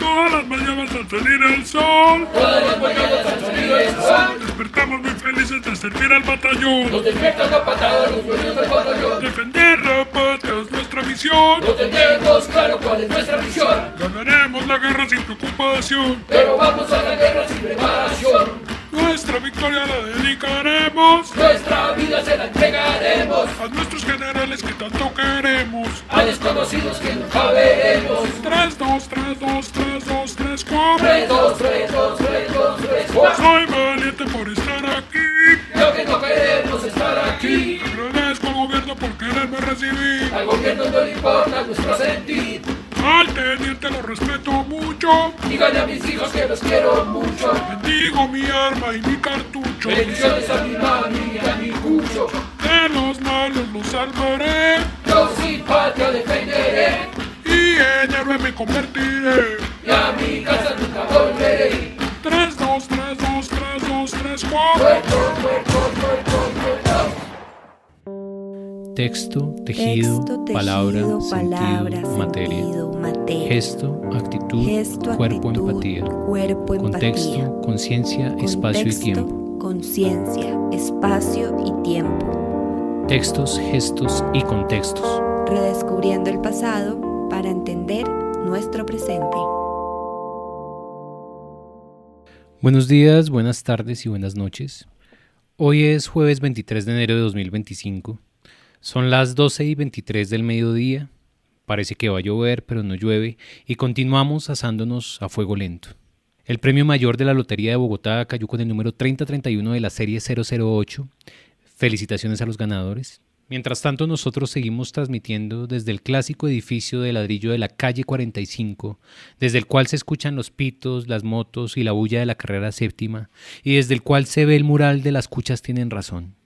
Todas las mañanas al salir el sol. Todas las mañanas al salir el sol. Despertamos muy felices de servir al batallón. Nos despiertan a patadas los dueños del batallón. Defender la patria es nuestra misión. No tenemos claro cuál es nuestra misión. Ganaremos la guerra sin preocupación. Pero vamos a la guerra sin preparación. Nuestra victoria la dedicaremos. Nuestra vida se la entregaremos. A nuestros generales que tanto queremos. A desconocidos que nunca veremos. 3, 2, 3, 2, 3, 2, 3, 4. 3, 2, 3, 2, 3, 2, 3, 4. Soy valiente por estar aquí. Lo que no queremos estar aquí. Agradezco al gobierno por quererme recibir. Al gobierno no le importa nuestro sentir. Al teniente lo respeto mucho. Díganle a mis hijos que los quiero mucho. Bendigo mi arma y mi cartucho. Bendiciones a mi mami y a mi cucho. De los malos los salvaré. Yo sin patria defenderé. Y en héroe me convertiré. Y a mi casa nunca volveré. 3, 2, 3, 2, 3, 2, 3, 4. Texto, tejido, palabra, sentido, materia. Gesto, actitud, cuerpo, empatía. Contexto, conciencia, espacio y tiempo. Conciencia, espacio y tiempo. Textos, gestos y contextos. Redescubriendo el pasado para entender nuestro presente. Buenos días, buenas tardes y buenas noches. Hoy es jueves 23 de enero de 2025. Son las 12:23 del mediodía. Parece que va a llover, pero no llueve, y continuamos asándonos a fuego lento. El premio mayor de la Lotería de Bogotá cayó con el número 3031 de la serie 008. Felicitaciones a los ganadores. Mientras tanto, nosotros seguimos transmitiendo desde el clásico edificio de ladrillo de la calle 45, desde el cual se escuchan los pitos, las motos y la bulla de la carrera séptima, y desde el cual se ve el mural de Las Cuchas tienen razón,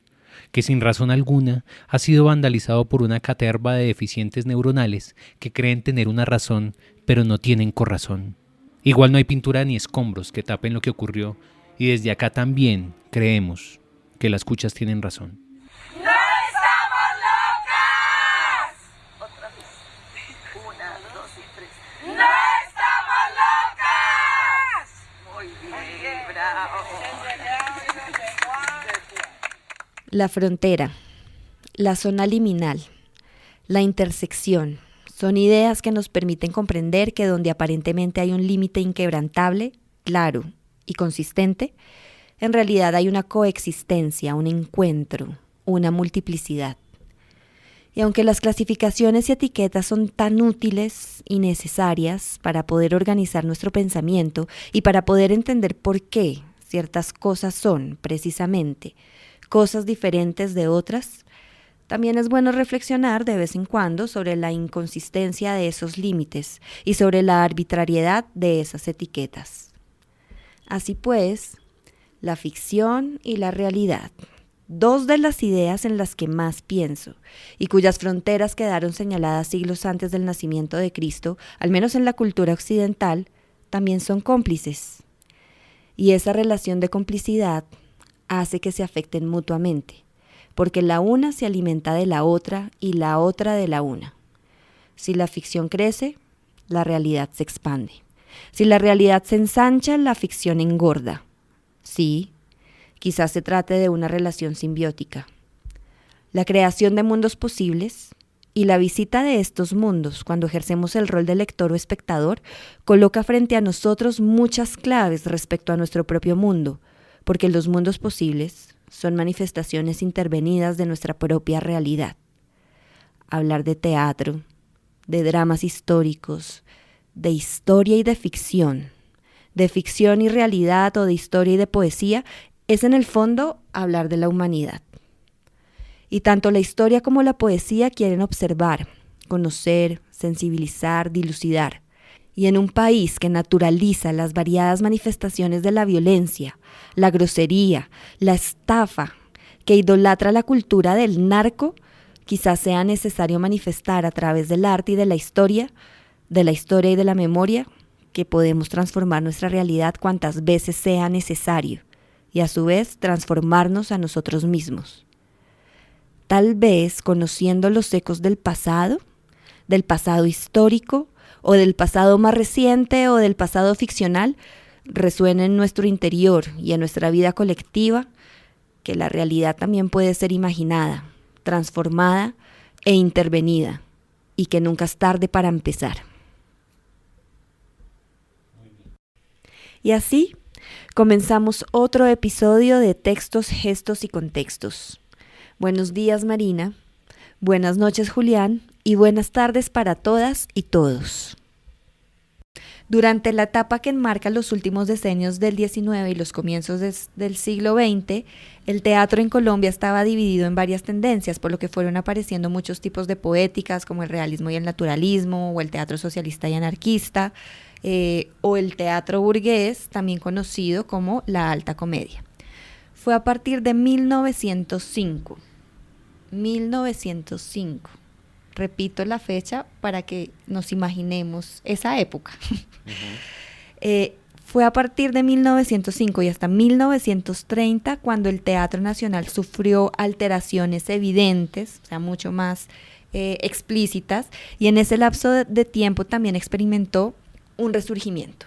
que sin razón alguna ha sido vandalizado por una caterva de deficientes neuronales que creen tener una razón, pero no tienen corazón. Igual no hay pintura ni escombros que tapen lo que ocurrió, y desde acá también creemos que las cuchas tienen razón. ¡No estamos locas! Otra vez. 1, 2 y 3. ¡No estamos locas! Muy bien, bravo. La frontera, la zona liminal, la intersección, son ideas que nos permiten comprender que donde aparentemente hay un límite inquebrantable, claro y consistente, en realidad hay una coexistencia, un encuentro, una multiplicidad. Y aunque las clasificaciones y etiquetas son tan útiles y necesarias para poder organizar nuestro pensamiento y para poder entender por qué ciertas cosas son, precisamente, cosas diferentes de otras, también es bueno reflexionar de vez en cuando sobre la inconsistencia de esos límites y sobre la arbitrariedad de esas etiquetas. Así pues, la ficción y la realidad, dos de las ideas en las que más pienso y cuyas fronteras quedaron señaladas siglos antes del nacimiento de Cristo, al menos en la cultura occidental, también son cómplices. Y esa relación de complicidad hace que se afecten mutuamente, porque la una se alimenta de la otra y la otra de la una. Si la ficción crece, la realidad se expande. Si la realidad se ensancha, la ficción engorda. Sí, quizás se trate de una relación simbiótica. La creación de mundos posibles y la visita de estos mundos, cuando ejercemos el rol de lector o espectador, coloca frente a nosotros muchas claves respecto a nuestro propio mundo, porque los mundos posibles son manifestaciones intervenidas de nuestra propia realidad. Hablar de teatro, de dramas históricos, de historia y de ficción y realidad o de historia y de poesía, es en el fondo hablar de la humanidad. Y tanto la historia como la poesía quieren observar, conocer, sensibilizar, dilucidar. Y en un país que naturaliza las variadas manifestaciones de la violencia, la grosería, la estafa, que idolatra la cultura del narco, quizás sea necesario manifestar a través del arte y de la historia y de la memoria, que podemos transformar nuestra realidad cuantas veces sea necesario, y a su vez transformarnos a nosotros mismos. Tal vez conociendo los ecos del pasado histórico, o del pasado más reciente o del pasado ficcional, resuena en nuestro interior y en nuestra vida colectiva, que la realidad también puede ser imaginada, transformada e intervenida, y que nunca es tarde para empezar. Y así comenzamos otro episodio de Textos, Gestos y Contextos. Buenos días, Marina. Buenas noches, Julián. Y buenas tardes para todas y todos. Durante la etapa que enmarca los últimos decenios del XIX y los comienzos del siglo XX, el teatro en Colombia estaba dividido en varias tendencias, por lo que fueron apareciendo muchos tipos de poéticas, como el realismo y el naturalismo, o el teatro socialista y anarquista, o el teatro burgués, también conocido como la alta comedia. Fue a partir de 1905. Repito la fecha para que nos imaginemos esa época. Fue a partir de 1905 y hasta 1930 cuando el Teatro Nacional sufrió alteraciones evidentes, o sea, mucho más explícitas, y en ese lapso de tiempo también experimentó un resurgimiento.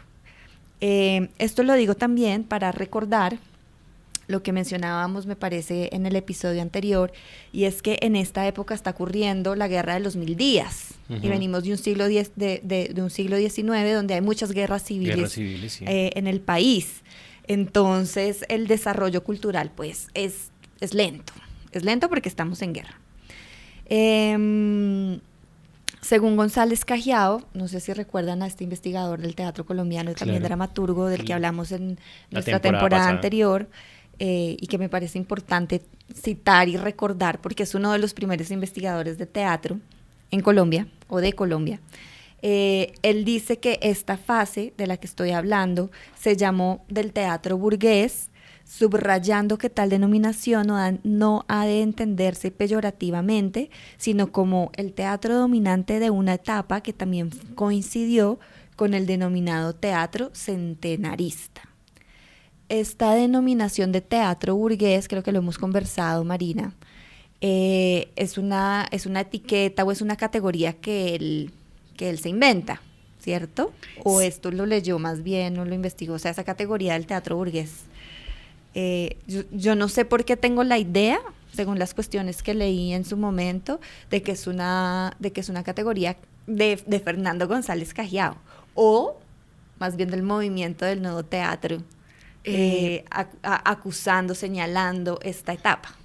Esto lo digo también para recordar lo que mencionábamos, me parece, en el episodio anterior, y es que en esta época está ocurriendo la Guerra de los 1000 días, y venimos de un siglo de un siglo XIX donde hay muchas guerras civiles, sí. En el país. Entonces, el desarrollo cultural, pues, es lento porque estamos en guerra. Según González Cajiao, no sé si recuerdan a este investigador del teatro colombiano y también dramaturgo del que hablamos en nuestra temporada anterior, y que me parece importante citar y recordar porque es uno de los primeros investigadores de teatro en Colombia o de Colombia. Él dice que esta fase de la que estoy hablando se llamó del teatro burgués, subrayando que tal denominación no ha de entenderse peyorativamente, sino como el teatro dominante de una etapa que también coincidió con el denominado teatro centenarista. Esta denominación de teatro burgués, creo que lo hemos conversado, Marina, es una etiqueta o es una categoría que él se inventa, ¿cierto? O esto lo leyó más bien, o lo investigó, o sea, esa categoría del teatro burgués. Yo no sé por qué tengo la idea, según las cuestiones que leí en su momento, de que es una categoría de Fernando González Cajiao, o más bien del movimiento del nuevo teatro, acusando, señalando esta etapa.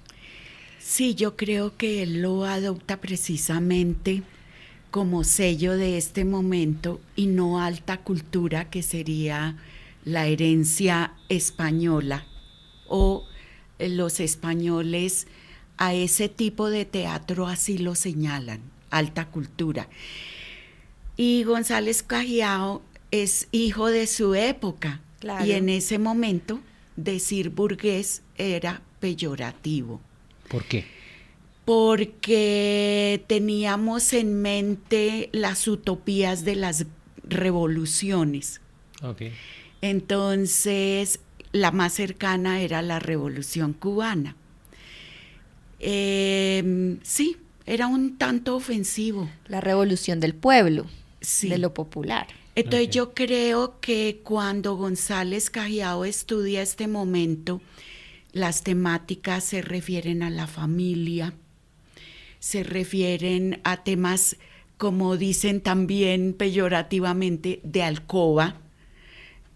Sí, yo creo que él lo adopta precisamente como sello de este momento y no alta cultura, que sería la herencia española, o los españoles a ese tipo de teatro así lo señalan, alta cultura. Y González Cajiao es hijo de su época, claro. Y en ese momento decir burgués era peyorativo. ¿Por qué? Porque teníamos en mente las utopías de las revoluciones. Okay. Entonces, la más cercana era la Revolución Cubana. Sí, era un tanto ofensivo. La revolución del pueblo, sí. De lo popular. Entonces yo creo que cuando González Cajiao estudia este momento, las temáticas se refieren a la familia, se refieren a temas, como dicen también peyorativamente, de alcoba.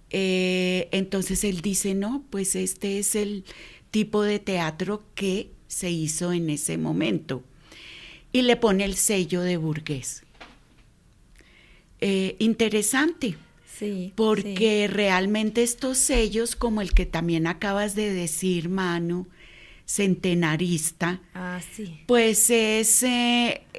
Entonces él dice, no, pues este es el tipo de teatro que se hizo en ese momento. Y le pone el sello de burgués. Interesante, sí, porque sí. Realmente estos sellos, como el que también acabas de decir, Manu, centenarista, sí. pues es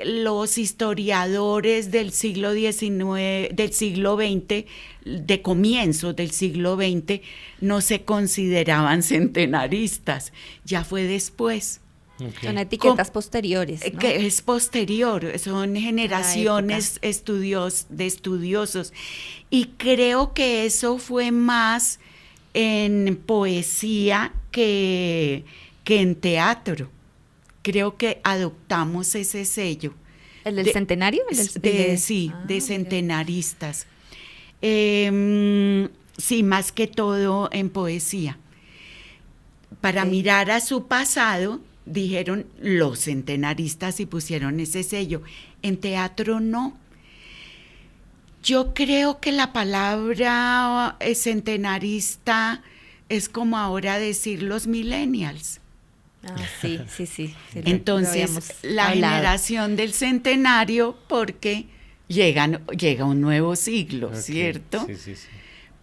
los historiadores del siglo XIX, del siglo XX, de comienzos del siglo XX, no se consideraban centenaristas, ya fue después. Okay. Son etiquetas posteriores, ¿no? Que es posterior, son generaciones estudiosos. Y creo que eso fue más en poesía que en teatro. Creo que adoptamos ese sello ¿El del centenario? Sí, de ok. centenaristas. Sí, más que todo en poesía. Para Ok. mirar a su pasado, dijeron los centenaristas y pusieron ese sello. En teatro no. Yo creo que la palabra centenarista es como ahora decir los millennials. Sí, sí, sí. Lo Entonces, habíamos la hablado. generación del centenario, porque llega un nuevo siglo, Ok, ¿cierto? Sí, sí, sí.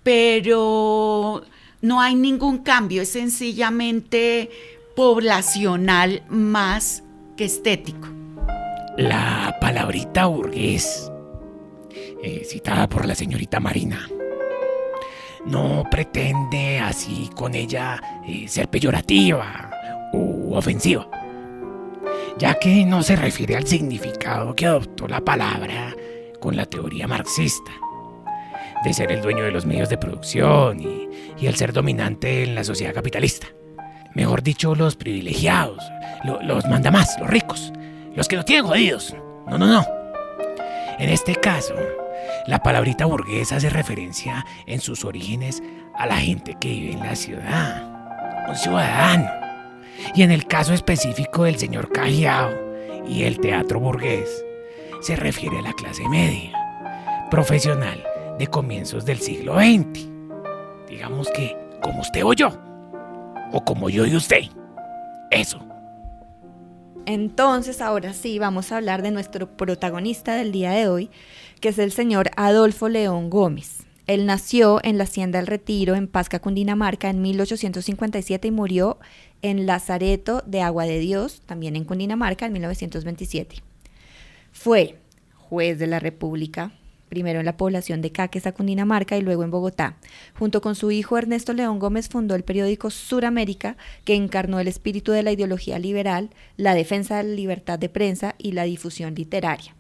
Pero no hay ningún cambio, es sencillamente poblacional más que estético. La palabrita burgués, citada por la señorita Marina, no pretende así con ella ser peyorativa u ofensiva, ya que no se refiere al significado que adoptó la palabra con la teoría marxista, de ser el dueño de los medios de producción y el ser dominante en la sociedad capitalista. Mejor dicho, los privilegiados, los mandamás, los ricos, los que nos tienen jodidos. No. En este caso, la palabrita burgués hace referencia en sus orígenes a la gente que vive en la ciudad, un ciudadano. Y en el caso específico del señor Cajiao y el teatro burgués, se refiere a la clase media, profesional de comienzos del siglo XX. Digamos que como usted o yo, o como yo y usted. Eso. Entonces, ahora sí, vamos a hablar de nuestro protagonista del día de hoy, que es el señor Adolfo León Gómez. Él nació en la Hacienda del Retiro, en Pasca, Cundinamarca, en 1857 y murió en Lazareto de Agua de Dios, también en Cundinamarca, en 1927. Fue juez de la República, primero en la población de Caquesa, Cundinamarca, y luego en Bogotá. Junto con su hijo Ernesto León Gómez fundó el periódico Suramérica, que encarnó el espíritu de la ideología liberal, la defensa de la libertad de prensa y la difusión literaria.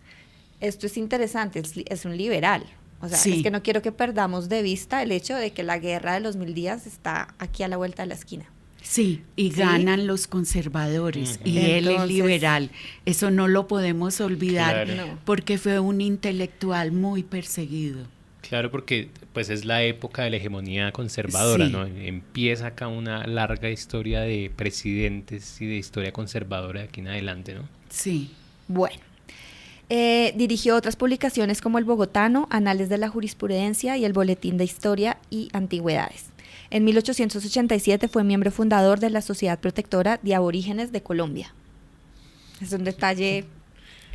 Esto es interesante, es un liberal. O sea, Sí. es que no quiero que perdamos de vista el hecho de que la guerra de los 1000 días está aquí a la vuelta de la esquina. Sí, y ¿Sí? ganan los conservadores y él es Entonces- liberal. Eso no lo podemos olvidar Claro. No. porque fue un intelectual muy perseguido. Claro, porque pues es la época de la hegemonía conservadora, Sí. ¿no? Empieza acá una larga historia de presidentes y de historia conservadora de aquí en adelante, ¿no? Sí. Bueno, dirigió otras publicaciones como El Bogotano, Anales de la Jurisprudencia y el Boletín de Historia y Antigüedades. En 1887 fue miembro fundador de la Sociedad Protectora de Aborígenes de Colombia. Es un detalle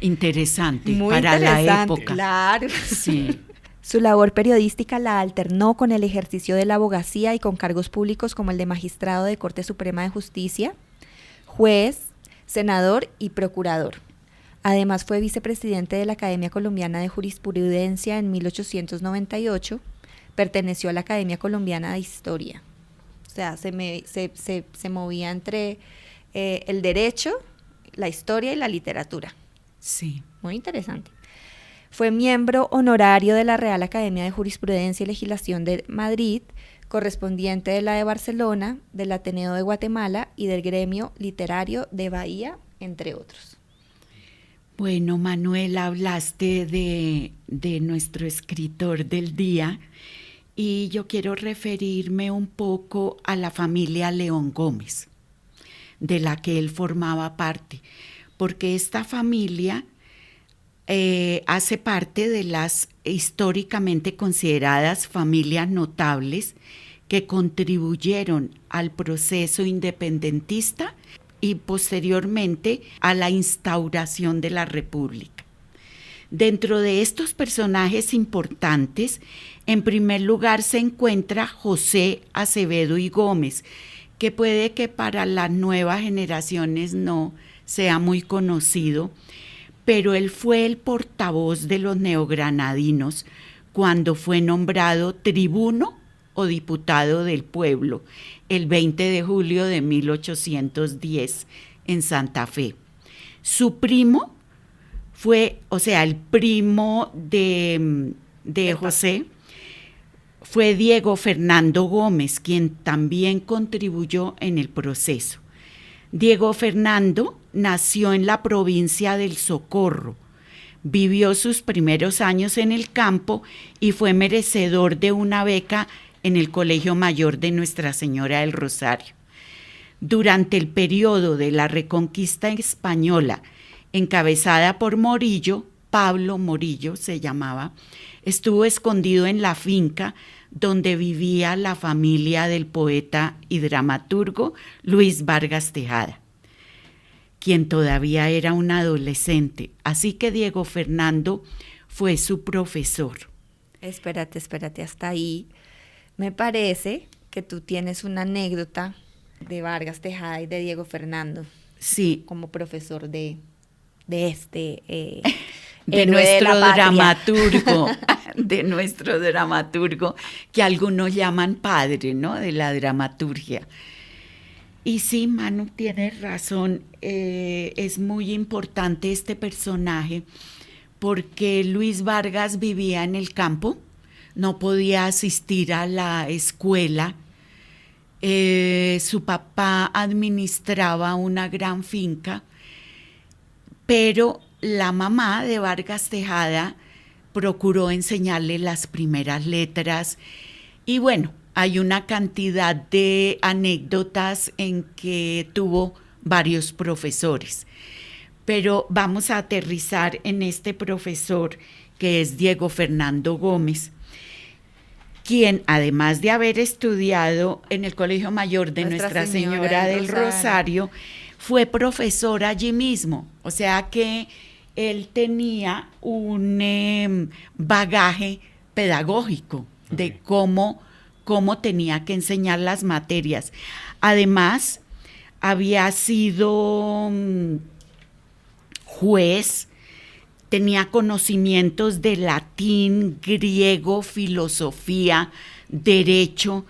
Interesante muy para interesante. la época. Claro. Sí. Su labor periodística la alternó con el ejercicio de la abogacía y con cargos públicos como el de magistrado de Corte Suprema de Justicia, juez, senador y procurador. Además fue vicepresidente de la Academia Colombiana de Jurisprudencia en 1898, perteneció a la Academia Colombiana de Historia. O sea, se movía entre el derecho, la historia y la literatura. Sí. Muy interesante. Fue miembro honorario de la Real Academia de Jurisprudencia y Legislación de Madrid, correspondiente de la de Barcelona, del Ateneo de Guatemala y del Gremio Literario de Bahía, entre otros. Bueno, Manuel, hablaste de nuestro escritor del día y yo quiero referirme un poco a la familia León Gómez, de la que él formaba parte, porque esta familia hace parte de las históricamente consideradas familias notables que contribuyeron al proceso independentista y posteriormente a la instauración de la República. Dentro de estos personajes importantes, en primer lugar se encuentra José Acevedo y Gómez, que puede que para las nuevas generaciones no sea muy conocido, pero él fue el portavoz de los neogranadinos cuando fue nombrado tribuno o diputado del pueblo el 20 de julio de 1810 en Santa Fe. Su primo fue, o sea, el primo de José, fue Diego Fernando Gómez, quien también contribuyó en el proceso. Diego Fernando nació en la provincia del Socorro, Vivió sus primeros años en el campo y fue merecedor de una beca en el Colegio Mayor de Nuestra Señora del Rosario. Durante el periodo de la Reconquista Española, encabezada por Morillo, Pablo Morillo se llamaba, estuvo escondido en la finca donde vivía la familia del poeta y dramaturgo Luis Vargas Tejada, quien todavía era un adolescente, así que Diego Fernando fue su profesor. Espérate, hasta ahí. Me parece que tú tienes una anécdota de Vargas Tejada y de Diego Fernando. Sí. Como profesor de este de héroe de nuestro la patria. dramaturgo, de nuestro dramaturgo, que algunos llaman padre, ¿no? De la dramaturgia. Y sí, Manu, tienes razón, es muy importante este personaje porque Luis Vargas vivía en el campo, no podía asistir a la escuela. Su papá administraba una gran finca, pero la mamá de Vargas Tejada procuró enseñarle las primeras letras y bueno, hay una cantidad de anécdotas en que tuvo varios profesores, pero vamos a aterrizar en este profesor que es Diego Fernando Gómez, quien además de haber estudiado en el Colegio Mayor de Nuestra Señora del Rosario, fue profesor allí mismo, o sea que él tenía un bagaje pedagógico de cómo tenía que enseñar las materias. Además, había sido juez, tenía conocimientos de latín, griego, filosofía, derecho.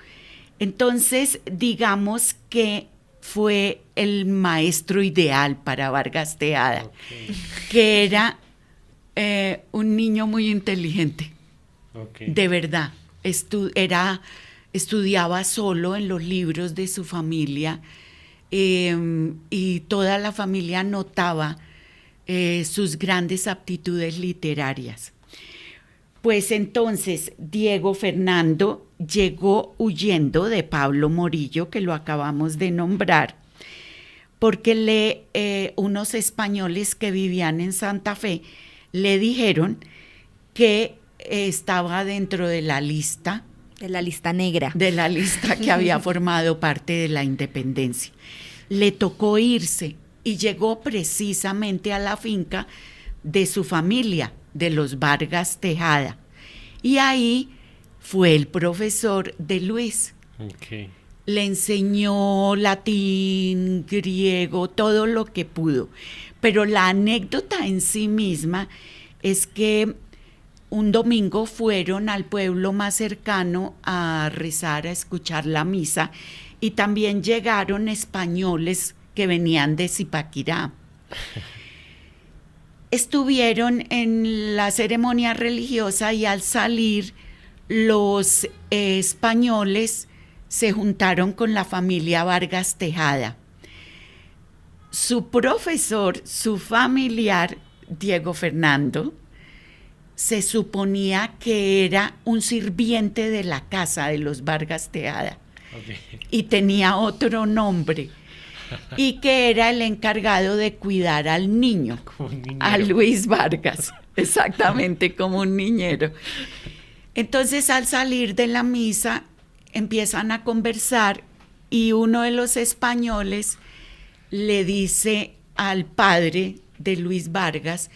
Entonces, digamos que fue el maestro ideal para Vargas Tejada, que era un niño muy inteligente, de verdad. Estudiaba solo en los libros de su familia y toda la familia notaba sus grandes aptitudes literarias. Pues entonces Diego Fernando llegó huyendo de Pablo Morillo, que lo acabamos de nombrar, porque unos españoles que vivían en Santa Fe le dijeron que estaba dentro de la lista. De la lista negra. De la lista que había formado parte de la independencia. Le tocó irse y llegó precisamente a la finca de su familia, de los Vargas Tejada. Y ahí fue el profesor de Luis. Le enseñó latín, griego, todo lo que pudo. Pero la anécdota en sí misma es que un domingo fueron al pueblo más cercano a rezar, a escuchar la misa, y también llegaron españoles que venían de Zipaquirá. Estuvieron en la ceremonia religiosa y al salir los españoles se juntaron con la familia Vargas Tejada. Su profesor, su familiar, Diego Fernando, se suponía que era un sirviente de la casa de los Vargas Tejada y tenía otro nombre y que era el encargado de cuidar al niño, a Luis Vargas, exactamente como un niñero. Entonces al salir de la misa empiezan a conversar y uno de los españoles le dice al padre de Luis Vargas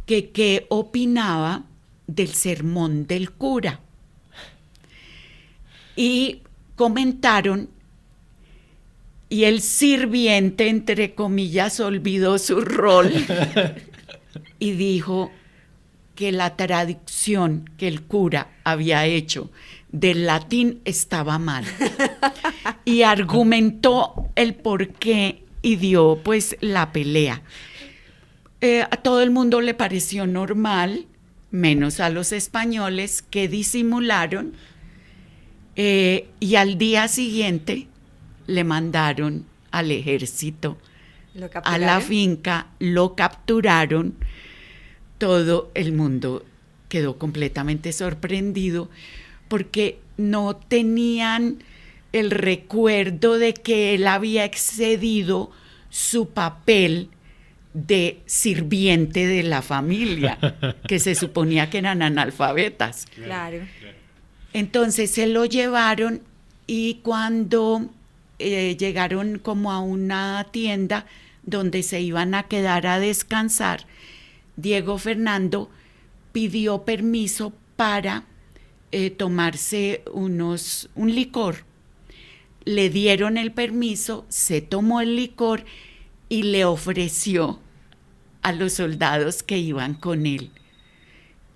que qué opinaba del sermón del cura. Y comentaron, y el sirviente, entre comillas, olvidó su rol y dijo que la traducción que el cura había hecho del latín estaba mal. Y argumentó el porqué y dio pues la pelea. A todo el mundo le pareció normal, menos a los españoles que disimularon, y al día siguiente le mandaron al ejército a la finca, lo capturaron, todo el mundo quedó completamente sorprendido porque no tenían el recuerdo de que él había excedido su papel de sirviente de la familia, que se suponía que eran analfabetas. Claro. Entonces se lo llevaron y cuando llegaron como a una tienda donde se iban a quedar a descansar, Diego Fernando pidió permiso para tomarse un licor. Le dieron el permiso, se tomó el licor y le ofreció a los soldados que iban con él.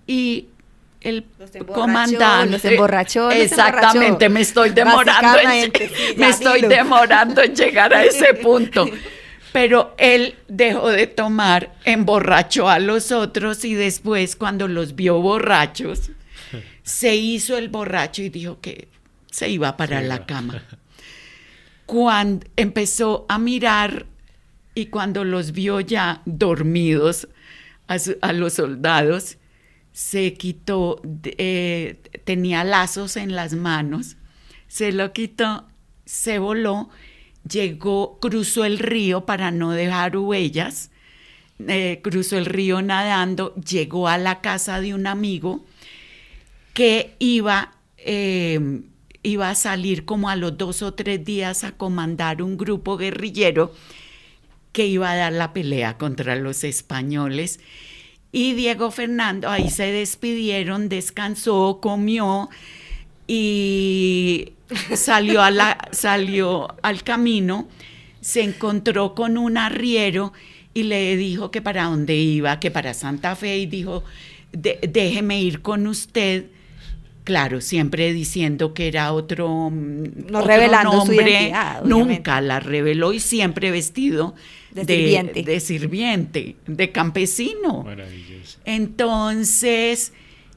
Y el comandante... Los emborrachó. Exactamente, me estoy demorando en llegar a ese punto. Pero él dejó de tomar, emborrachó a los otros y después, cuando los vio borrachos, se hizo el borracho y dijo que se iba para la cama. Cuando empezó a mirar y cuando los vio ya dormidos a los soldados, se quitó, tenía lazos en las manos, se lo quitó, se voló, llegó, cruzó el río para no dejar huellas, cruzó el río nadando, llegó a la casa de un amigo que iba a salir como a los 2 o 3 días a comandar un grupo guerrillero que iba a dar la pelea contra los españoles. Y Diego Fernando, ahí se despidieron, descansó, comió y salió al camino, se encontró con un arriero y le dijo que para dónde iba, que para Santa Fe, y dijo, déjeme ir con usted. Claro, siempre diciendo que era otro revelando nombre, su identidad, obviamente. Nunca la reveló y siempre vestido de sirviente, de campesino. Maravilloso. Entonces,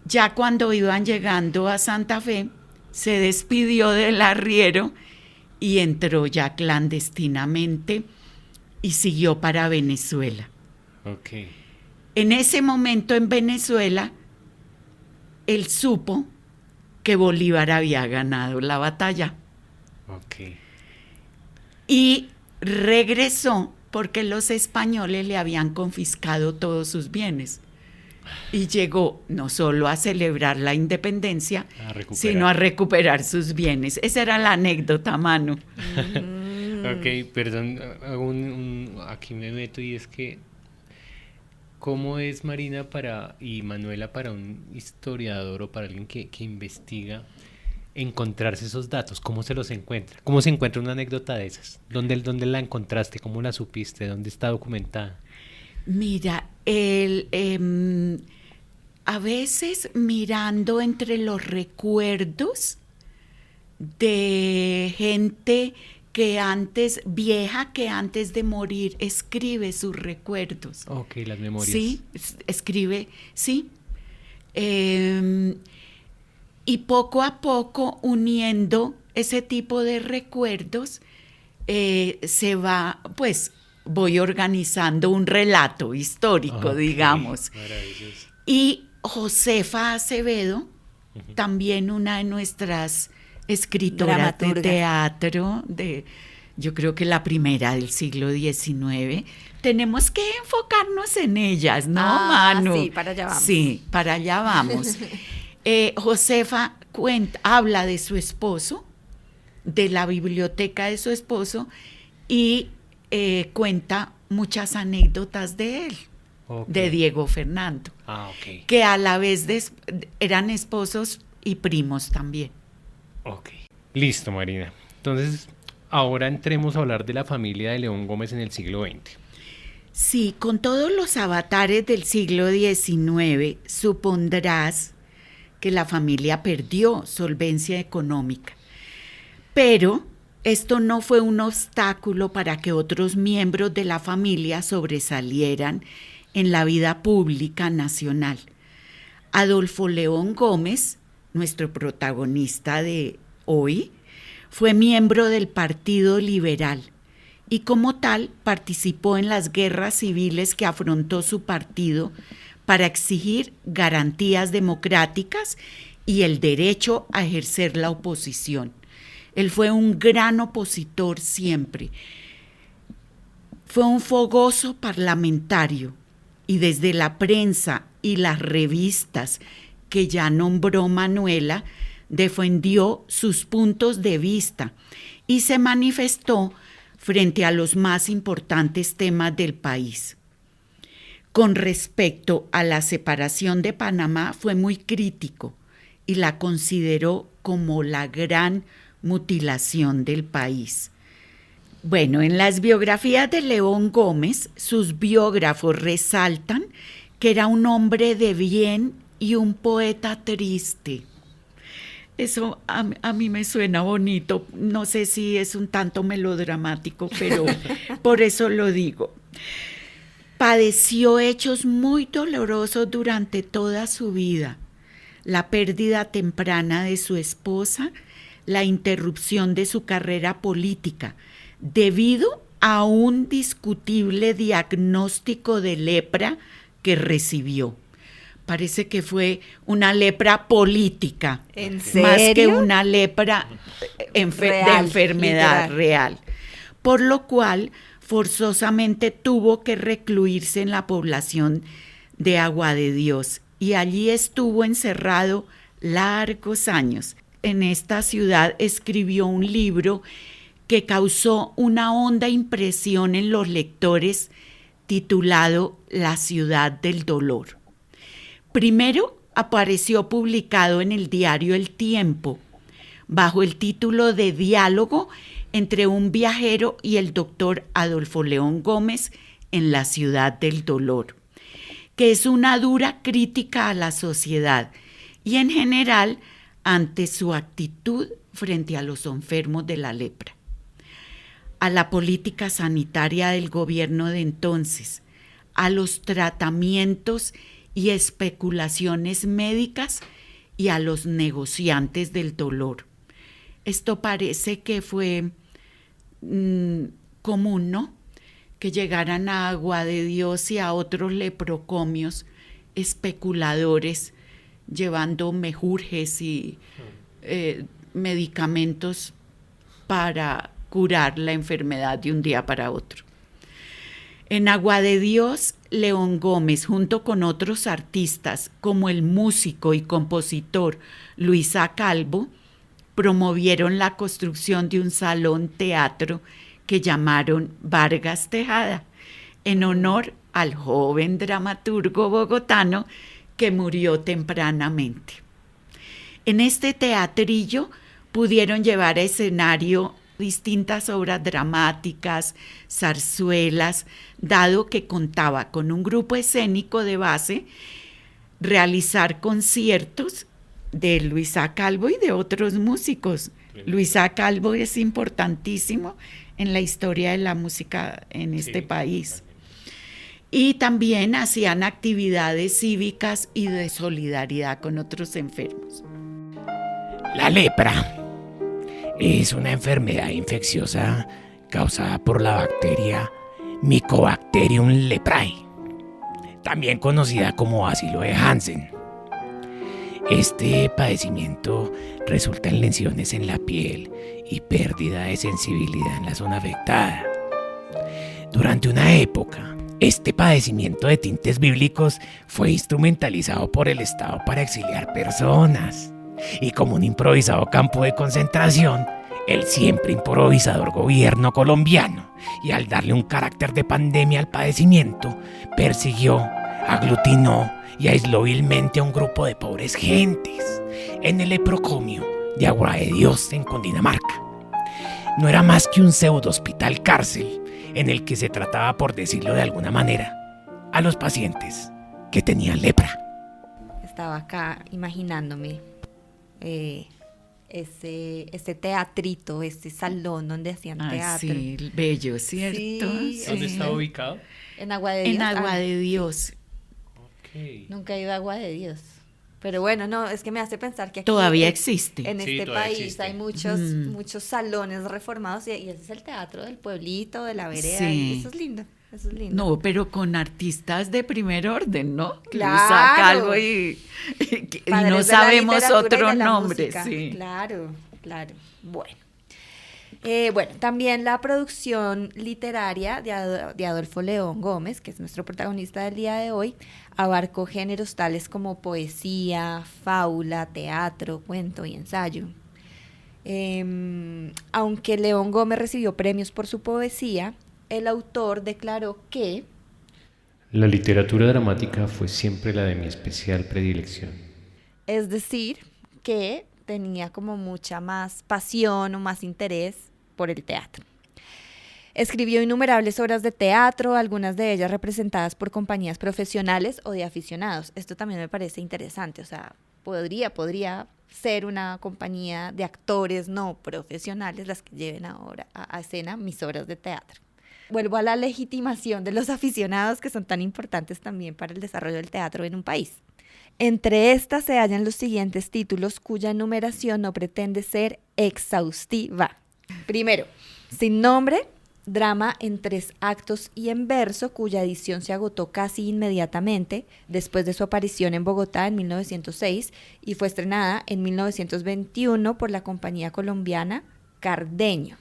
ya cuando iban llegando a Santa Fe, se despidió del arriero y entró ya clandestinamente y siguió para Venezuela. Ok. En ese momento en Venezuela, él supo que Bolívar había ganado la batalla. Ok. Y regresó porque los españoles le habían confiscado todos sus bienes. Y llegó no solo a celebrar la independencia, sino a recuperar sus bienes. Esa era la anécdota, Manu. Ok, perdón, aquí me meto y es que ¿cómo es Marina y Manuela para un historiador o para alguien que investiga encontrarse esos datos? ¿Cómo se los encuentra? ¿Cómo se encuentra una anécdota de esas? ¿Dónde la encontraste? ¿Cómo la supiste? ¿Dónde está documentada? Mira, a veces mirando entre los recuerdos de gente vieja que antes de morir escribe sus recuerdos. Ok, las memorias. Sí, escribe, sí. Y poco a poco, uniendo ese tipo de recuerdos, voy organizando un relato histórico, Ok, digamos. Maravilloso. Y Josefa Acevedo, también una de nuestras escritoras Dramaturga. de teatro, yo creo que la primera del siglo XIX. Tenemos que enfocarnos en ellas, ¿no, Manu? Sí, para allá vamos. Sí, para allá vamos. Josefa habla de su esposo, de la biblioteca de su esposo, y cuenta muchas anécdotas de él, Ok. de Diego Fernando, Ok. que a la vez eran esposos y primos también. Ok. Listo, Marina. Entonces, ahora entremos a hablar de la familia de León Gómez en el siglo XX. Sí, con todos los avatares del siglo XIX, supondrás que la familia perdió solvencia económica. Pero esto no fue un obstáculo para que otros miembros de la familia sobresalieran en la vida pública nacional. Adolfo León Gómez, nuestro protagonista de hoy, fue miembro del Partido Liberal y como tal participó en las guerras civiles que afrontó su partido para exigir garantías democráticas y el derecho a ejercer la oposición. Él fue un gran opositor siempre. Fue un fogoso parlamentario y desde la prensa y las revistas que ya nombró Manuela, defendió sus puntos de vista y se manifestó frente a los más importantes temas del país. Con respecto a la separación de Panamá, fue muy crítico y la consideró como la gran mutilación del país. Bueno, en las biografías de León Gómez, sus biógrafos resaltan que era un hombre de bien y un poeta triste. Eso a mí me suena bonito, no sé si es un tanto melodramático, pero por eso lo digo. Padeció hechos muy dolorosos durante toda su vida: la pérdida temprana de su esposa, la interrupción de su carrera política, debido a un discutible diagnóstico de lepra que recibió. Parece que fue una lepra política, ¿En más serio? que una lepra de Real, enfermedad literal. real, por lo cual forzosamente tuvo que recluirse en la población de Agua de Dios y allí estuvo encerrado largos años. En esta ciudad escribió un libro que causó una honda impresión en los lectores, titulado La ciudad del dolor. Primero apareció publicado en el diario El Tiempo, bajo el título de Diálogo entre un viajero y el doctor Adolfo León Gómez en la ciudad del dolor, que es una dura crítica a la sociedad y en general ante su actitud frente a los enfermos de la lepra, a la política sanitaria del gobierno de entonces, a los tratamientos y especulaciones médicas y a los negociantes del dolor. Esto parece que fue común, ¿no? Que llegaran a Agua de Dios y a otros leprocomios especuladores llevando mejurjes y medicamentos para curar la enfermedad de un día para otro. En Agua de Dios, León Gómez, junto con otros artistas como el músico y compositor Luis A. Calvo, promovieron la construcción de un salón teatro que llamaron Vargas Tejada, en honor al joven dramaturgo bogotano que murió tempranamente. En este teatrillo pudieron llevar a escenario distintas obras dramáticas, zarzuelas, dado que contaba con un grupo escénico de base, realizar conciertos de Luis A. Calvo y de otros músicos. Luis A. Calvo es importantísimo en la historia de la música en este país. Y también hacían actividades cívicas y de solidaridad con otros enfermos. La lepra es una enfermedad infecciosa causada por la bacteria Mycobacterium leprae, también conocida como bacilo de Hansen. Este padecimiento resulta en lesiones en la piel y pérdida de sensibilidad en la zona afectada. Durante una época, este padecimiento de tintes bíblicos fue instrumentalizado por el Estado para exiliar personas. Y como un improvisado campo de concentración, el siempre improvisador gobierno colombiano, y al darle un carácter de pandemia al padecimiento, persiguió, aglutinó y aisló vilmente a un grupo de pobres gentes en el leprocomio de Agua de Dios en Cundinamarca. No era más que un pseudo hospital cárcel en el que se trataba, por decirlo de alguna manera, a los pacientes que tenían lepra. Estaba acá imaginándome este teatrito, este salón donde hacían teatro. Sí, bello, ¿cierto? Sí, ¿Dónde está ubicado? En Agua de Dios. En Agua de Dios. Ok. Nunca he ido a Agua de Dios. Pero bueno, no, es que me hace pensar que aquí Todavía existe. en Sí, este todavía país existe. hay muchos salones reformados y ese es el teatro del pueblito, de la vereda, Sí. y eso es lindo. Eso es lindo. No, pero con artistas de primer orden, ¿no? Claro. Saca algo y Padres no de la sabemos literatura y otro de la nombre. música. Sí. Claro, claro. Bueno. Bueno, también la producción literaria de Adolfo León Gómez, que es nuestro protagonista del día de hoy, abarcó géneros tales como poesía, fábula, teatro, cuento y ensayo. Aunque León Gómez recibió premios por su poesía, el autor declaró que La literatura dramática fue siempre la de mi especial predilección. es decir, que tenía como mucha más pasión o más interés por el teatro. Escribió innumerables obras de teatro, algunas de ellas representadas por compañías profesionales o de aficionados. Esto también me parece interesante, o sea, podría ser una compañía de actores no profesionales las que lleven ahora a escena mis obras de teatro. Vuelvo a la legitimación de los aficionados, que son tan importantes también para el desarrollo del teatro en un país. Entre estas se hallan los siguientes títulos cuya enumeración no pretende ser exhaustiva. Primero, Sin nombre, drama en 3 actos y en verso, cuya edición se agotó casi inmediatamente después de su aparición en Bogotá en 1906 y fue estrenada en 1921 por la compañía colombiana Cardenio.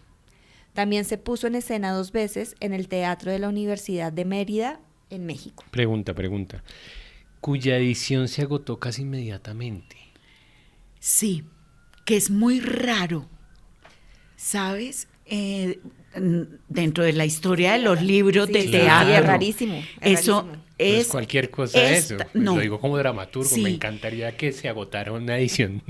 También se puso en escena 2 veces en el Teatro de la Universidad de Mérida, en México. Pregunta. Cuya edición se agotó casi inmediatamente. Sí, que es muy raro, ¿sabes? Dentro de la historia de los libros de Sí, teatro. sí, es rarísimo. Eso Pues es cualquier cosa de eso. Pues no. Lo digo como dramaturgo. Sí. Me encantaría que se agotara una edición.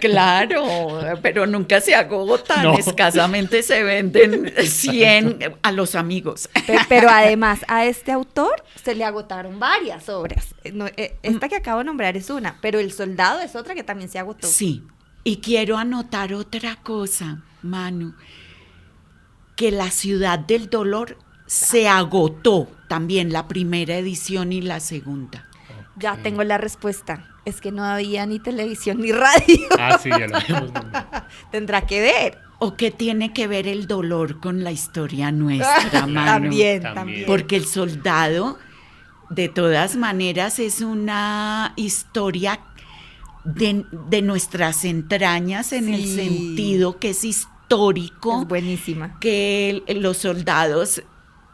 Claro, pero nunca se agotan, No. escasamente se venden 100 a los amigos. Pero además a este autor se le agotaron varias obras. Esta que acabo de nombrar es una, pero El Soldado es otra que también se agotó. Sí, y quiero anotar otra cosa, Manu, que La Ciudad del Dolor se agotó también, la primera edición y la segunda. Ya tengo la respuesta. Es que no había ni televisión ni radio. Ah, sí, ya lo habíamos nombrado. Tendrá que ver. ¿O qué tiene que ver el dolor con la historia nuestra, Manu? También. Porque El Soldado, de todas maneras, es una historia de nuestras entrañas en el Sí. sentido que es histórico, Es buenísima. que los soldados,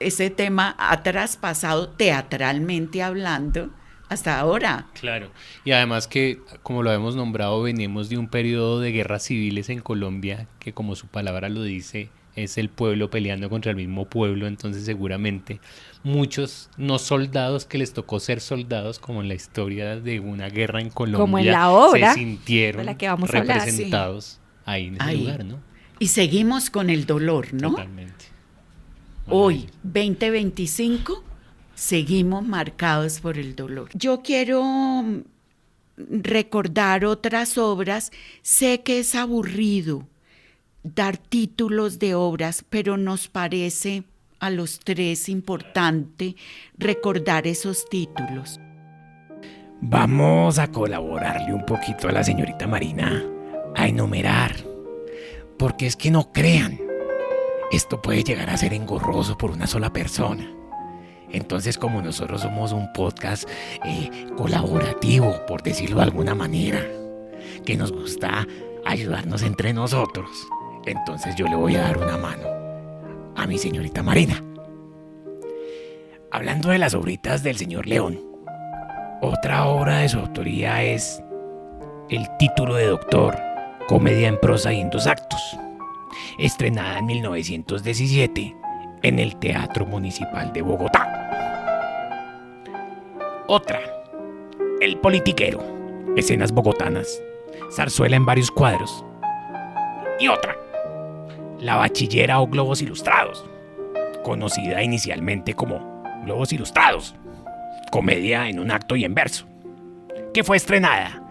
ese tema ha traspasado teatralmente hablando hasta ahora. Claro, y además que, como lo hemos nombrado, venimos de un periodo de guerras civiles en Colombia, que como su palabra lo dice, es el pueblo peleando contra el mismo pueblo, entonces seguramente muchos no soldados que les tocó ser soldados, como en la historia de una guerra en Colombia, Como en la obra se sintieron de la que vamos a hablar, representados ahí en ese Ahí. lugar, ¿no? Y seguimos con el dolor, ¿no? Totalmente. Hoy, 2025, seguimos marcados por el dolor. Yo quiero recordar otras obras. Sé que es aburrido dar títulos de obras, pero nos parece a los 3 importante recordar esos títulos. Vamos a colaborarle un poquito a la señorita Marina a enumerar, porque es que no crean, esto puede llegar a ser engorroso por una sola persona. Entonces, como nosotros somos un podcast colaborativo, por decirlo de alguna manera, que nos gusta ayudarnos entre nosotros, entonces yo le voy a dar una mano a mi señorita Marina. Hablando de las obritas del señor León, otra obra de su autoría es El título de doctor, comedia en prosa y en 2 actos, estrenada en 1917 en el Teatro Municipal de Bogotá. Otra, El politiquero, escenas bogotanas, zarzuela en varios cuadros. Y otra, La bachillera o globos ilustrados, conocida inicialmente como Globos Ilustrados, comedia en 1 acto y en verso, que fue estrenada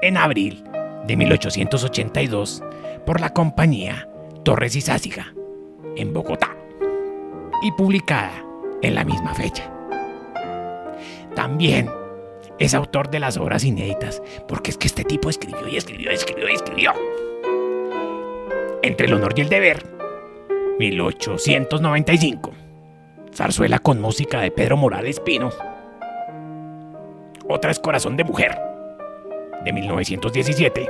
en abril de 1882 por la compañía Torres y Sásiga en Bogotá y publicada en la misma fecha. También es autor de las obras inéditas, porque es que este tipo escribió y escribió. Entre el honor y el deber, 1895. Zarzuela con música de Pedro Morales Pino. Otra es Corazón de Mujer, de 1917.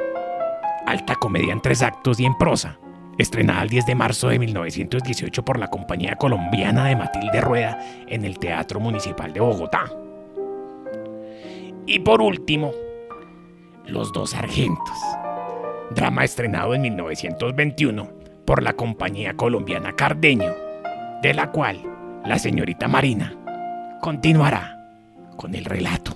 Alta comedia en 3 actos y en prosa, estrenada el 10 de marzo de 1918 por la Compañía Colombiana de Matilde Rueda en el Teatro Municipal de Bogotá. Y por último, Los dos sargentos, drama estrenado en 1921 por la Compañía Colombiana Cardenio, de la cual la señorita Marina continuará con el relato.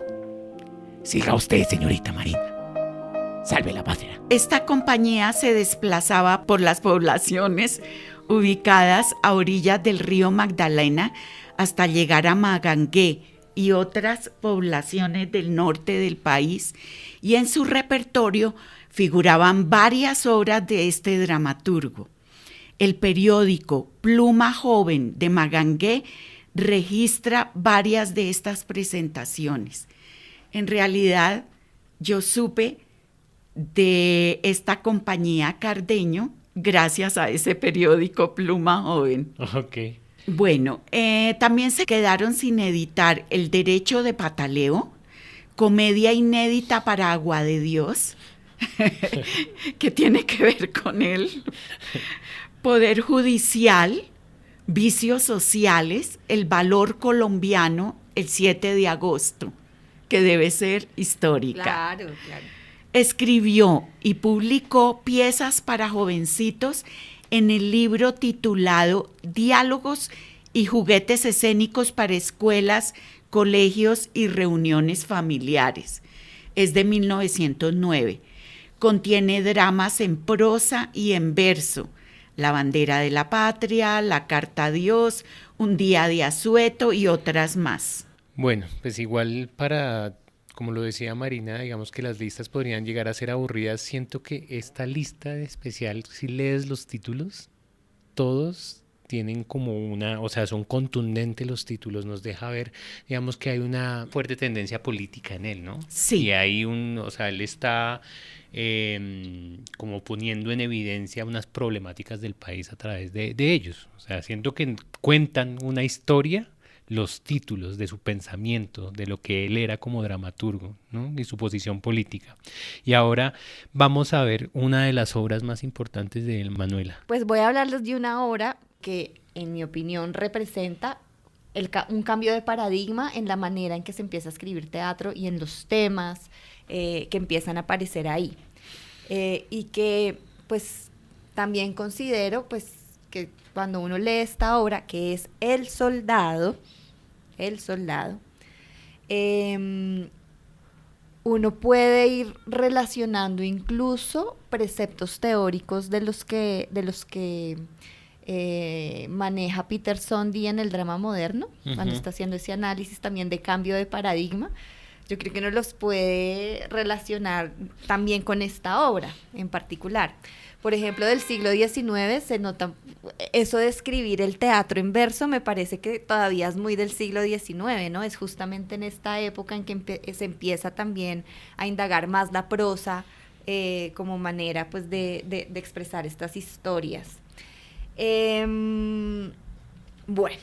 Siga usted, señorita Marina. Salve la patria. Esta compañía se desplazaba por las poblaciones ubicadas a orillas del río Magdalena hasta llegar a Magangué y otras poblaciones del norte del país, y en su repertorio figuraban varias obras de este dramaturgo. El periódico Pluma Joven de Magangué registra varias de estas presentaciones. En realidad, yo supe de esta compañía Cardenio gracias a ese periódico Pluma Joven. Ok. Bueno, también se quedaron sin editar El Derecho de Pataleo, comedia inédita para Agua de Dios, que tiene que ver con él, Poder Judicial, Vicios Sociales, El Valor Colombiano, el 7 de agosto, que debe ser histórica. Claro, claro. Escribió y publicó piezas para jovencitos en el libro titulado Diálogos y juguetes escénicos para escuelas, colegios y reuniones familiares. Es de 1909. Contiene dramas en prosa y en verso. La bandera de la patria, La carta a Dios, Un día de asueto y otras más. Bueno, pues igual para, como lo decía Marina, digamos que las listas podrían llegar a ser aburridas. Siento que esta lista especial, si lees los títulos, todos tienen como una, o sea, son contundentes los títulos, nos deja ver, digamos que hay una fuerte tendencia política en él, ¿no? Sí. Y hay o sea, él está como poniendo en evidencia unas problemáticas del país a través de ellos. O sea, siento que cuentan una historia, los títulos de su pensamiento, de lo que él era como dramaturgo, ¿no? Y su posición política. Y ahora vamos a ver una de las obras más importantes de él, Manuela. Pues voy a hablarles de una obra que, en mi opinión, representa un cambio de paradigma en la manera en que se empieza a escribir teatro y en los temas que empiezan a aparecer ahí. Y que, pues, también considero, pues, que cuando uno lee esta obra, que es El Soldado, uno puede ir relacionando incluso preceptos teóricos de los que maneja Peter Sondy en el drama moderno, cuando está haciendo ese análisis también de cambio de paradigma. Yo creo que uno los puede relacionar también con esta obra en particular. Por ejemplo, del siglo XIX se nota eso de escribir el teatro en verso, me parece que todavía es muy del siglo XIX, ¿no? Es justamente en esta época en que se empieza también a indagar más la prosa como manera, pues, de expresar estas historias. Bueno,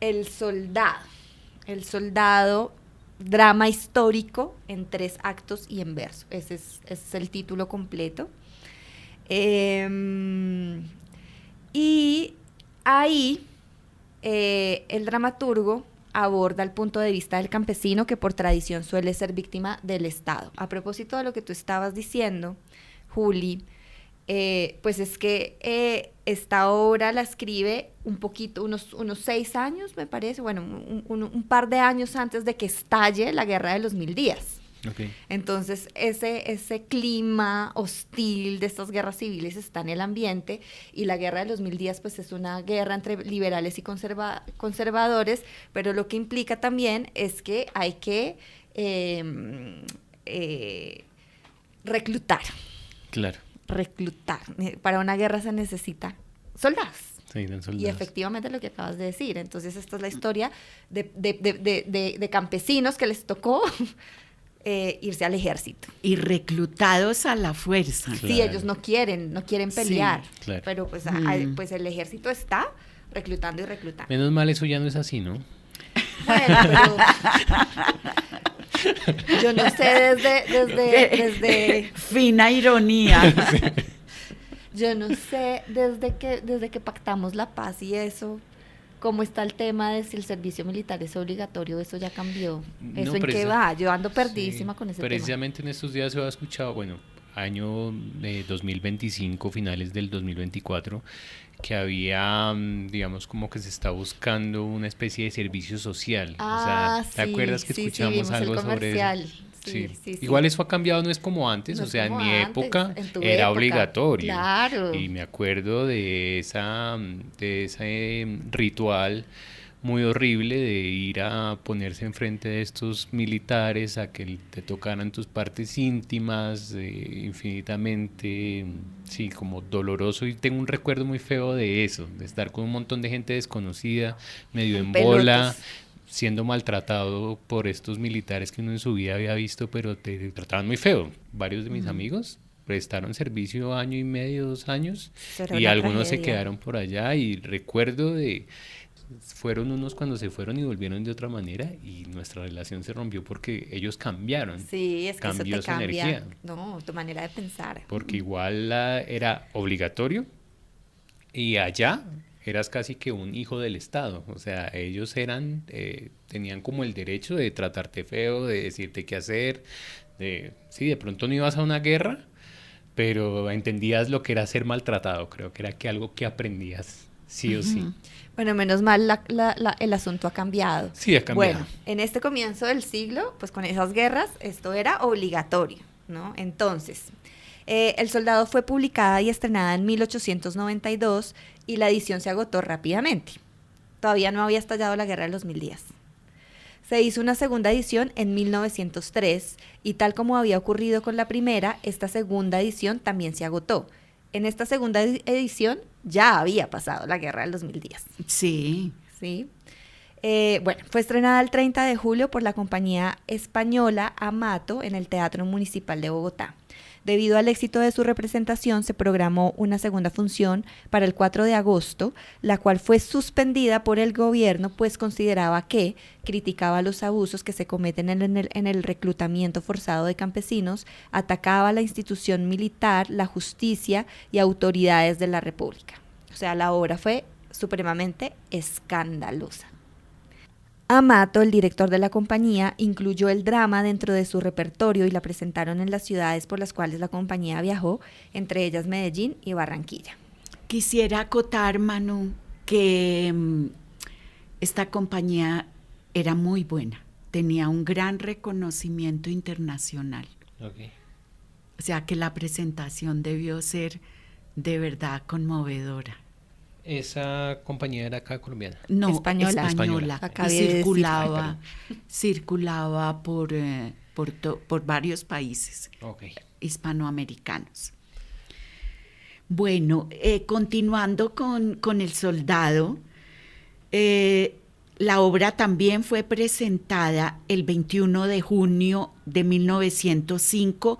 El Soldado, drama histórico en 3 actos y en verso. Ese es el título completo. Y ahí el dramaturgo aborda el punto de vista del campesino, que por tradición suele ser víctima del Estado. A propósito de lo que tú estabas diciendo, Juli, pues es que esta obra la escribe un poquito, unos 6 años, me parece, bueno, un par de años antes de que estalle la Guerra de los 1000 días. Okay. Entonces, ese clima hostil de estas guerras civiles está en el ambiente, y la Guerra de los 1000 días, pues, es una guerra entre liberales y conservadores, pero lo que implica también es que hay que reclutar. Claro. Reclutar. Para una guerra se necesita soldados. Sí, eran soldados. Y efectivamente lo que acabas de decir. Entonces, esta es la historia de campesinos que les tocó irse al ejército. Y reclutados a la fuerza. Claro. Sí, ellos no quieren pelear. Sí, claro. Pero pues, pues el ejército está reclutando y reclutando. Menos mal eso ya no es así, ¿no? Bueno, pero yo no sé desde Fina ironía. yo no sé desde que pactamos la paz y eso, cómo está el tema de si el servicio militar es obligatorio, eso ya cambió. ¿Eso en qué va? Yo ando perdidísima con ese tema. Precisamente en estos días se ha escuchado, bueno, año 2025, finales del 2024, que había, digamos, como que se está buscando una especie de servicio social. Ah, o sea, ¿te acuerdas que escuchamos vimos algo el sobre comercial. eso? Sí. Igual eso ha cambiado, no es como antes, No o es sea, en como mi antes, época en tu era época, obligatorio. claro. Y me acuerdo de ese ritual muy horrible de ir a ponerse enfrente de estos militares a que te tocaran tus partes íntimas, infinitamente, sí, como doloroso, y tengo un recuerdo muy feo de eso, de estar con un montón de gente desconocida, medio en bola, Pelotas. siendo maltratado por estos militares que uno en su vida había visto, pero te trataban muy feo. Varios de mis amigos prestaron servicio año y medio, 2 años, Eso era y una algunos se tragedia. quedaron por allá, y recuerdo fueron unos cuando se fueron y volvieron de otra manera, y nuestra relación se rompió porque ellos cambiaron. Sí, es que eso Cambió te su cambia, energía. no, tu manera de pensar. Porque igual era obligatorio, y allá eras casi que un hijo del Estado. O sea, ellos tenían como el derecho de tratarte feo, de decirte qué hacer. Sí, de pronto no ibas a una guerra, pero entendías lo que era ser maltratado. Creo que era algo que aprendías sí o sí. Bueno, menos mal el asunto ha cambiado. Sí, ha cambiado. Bueno, en este comienzo del siglo, pues con esas guerras, esto era obligatorio, ¿no? Entonces, El Soldado fue publicada y estrenada en 1892 y la edición se agotó rápidamente. Todavía no había estallado la Guerra de los 1000 días. Se hizo una segunda edición en 1903 y tal como había ocurrido con la primera, esta segunda edición también se agotó. En esta segunda edición ya había pasado la Guerra de los 1000 días. Sí. ¿Sí? Bueno, fue estrenada el 30 de julio por la compañía española Amato en el Teatro Municipal de Bogotá. Debido al éxito de su representación, se programó una segunda función para el 4 de agosto, la cual fue suspendida por el gobierno, pues consideraba que criticaba los abusos que se cometen en el reclutamiento forzado de campesinos, atacaba la institución militar, la justicia y autoridades de la República. O sea, la obra fue supremamente escandalosa. Amato, el director de la compañía, incluyó el drama dentro de su repertorio y la presentaron en las ciudades por las cuales la compañía viajó, entre ellas Medellín y Barranquilla. Quisiera acotar, Manu, que esta compañía era muy buena, tenía un gran reconocimiento internacional. Okay. O sea que la presentación debió ser de verdad conmovedora. Esa compañía era acá colombiana. No, Española. española. Acabé Y de decir. circulaba por varios países Okay. hispanoamericanos. Bueno, continuando con El Soldado, la obra también fue presentada el 21 de junio de 1905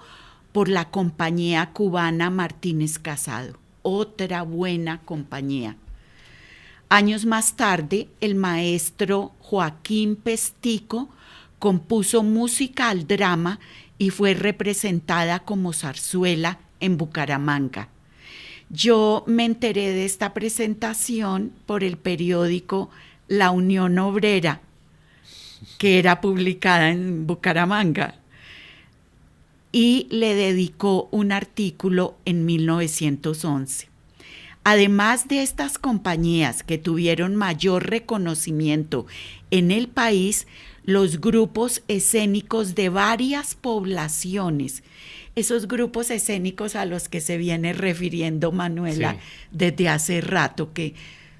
por la compañía cubana Martínez Casado, otra buena compañía. Años más tarde, el maestro Joaquín Pestico compuso música al drama y fue representada como zarzuela en Bucaramanga. Yo me enteré de esta presentación por el periódico La Unión Obrera, que era publicada en Bucaramanga, y le dedicó un artículo en 1911. Además de estas compañías que tuvieron mayor reconocimiento en el país, los grupos escénicos de varias poblaciones, esos grupos escénicos a los que se viene refiriendo Manuela Sí. desde hace rato, que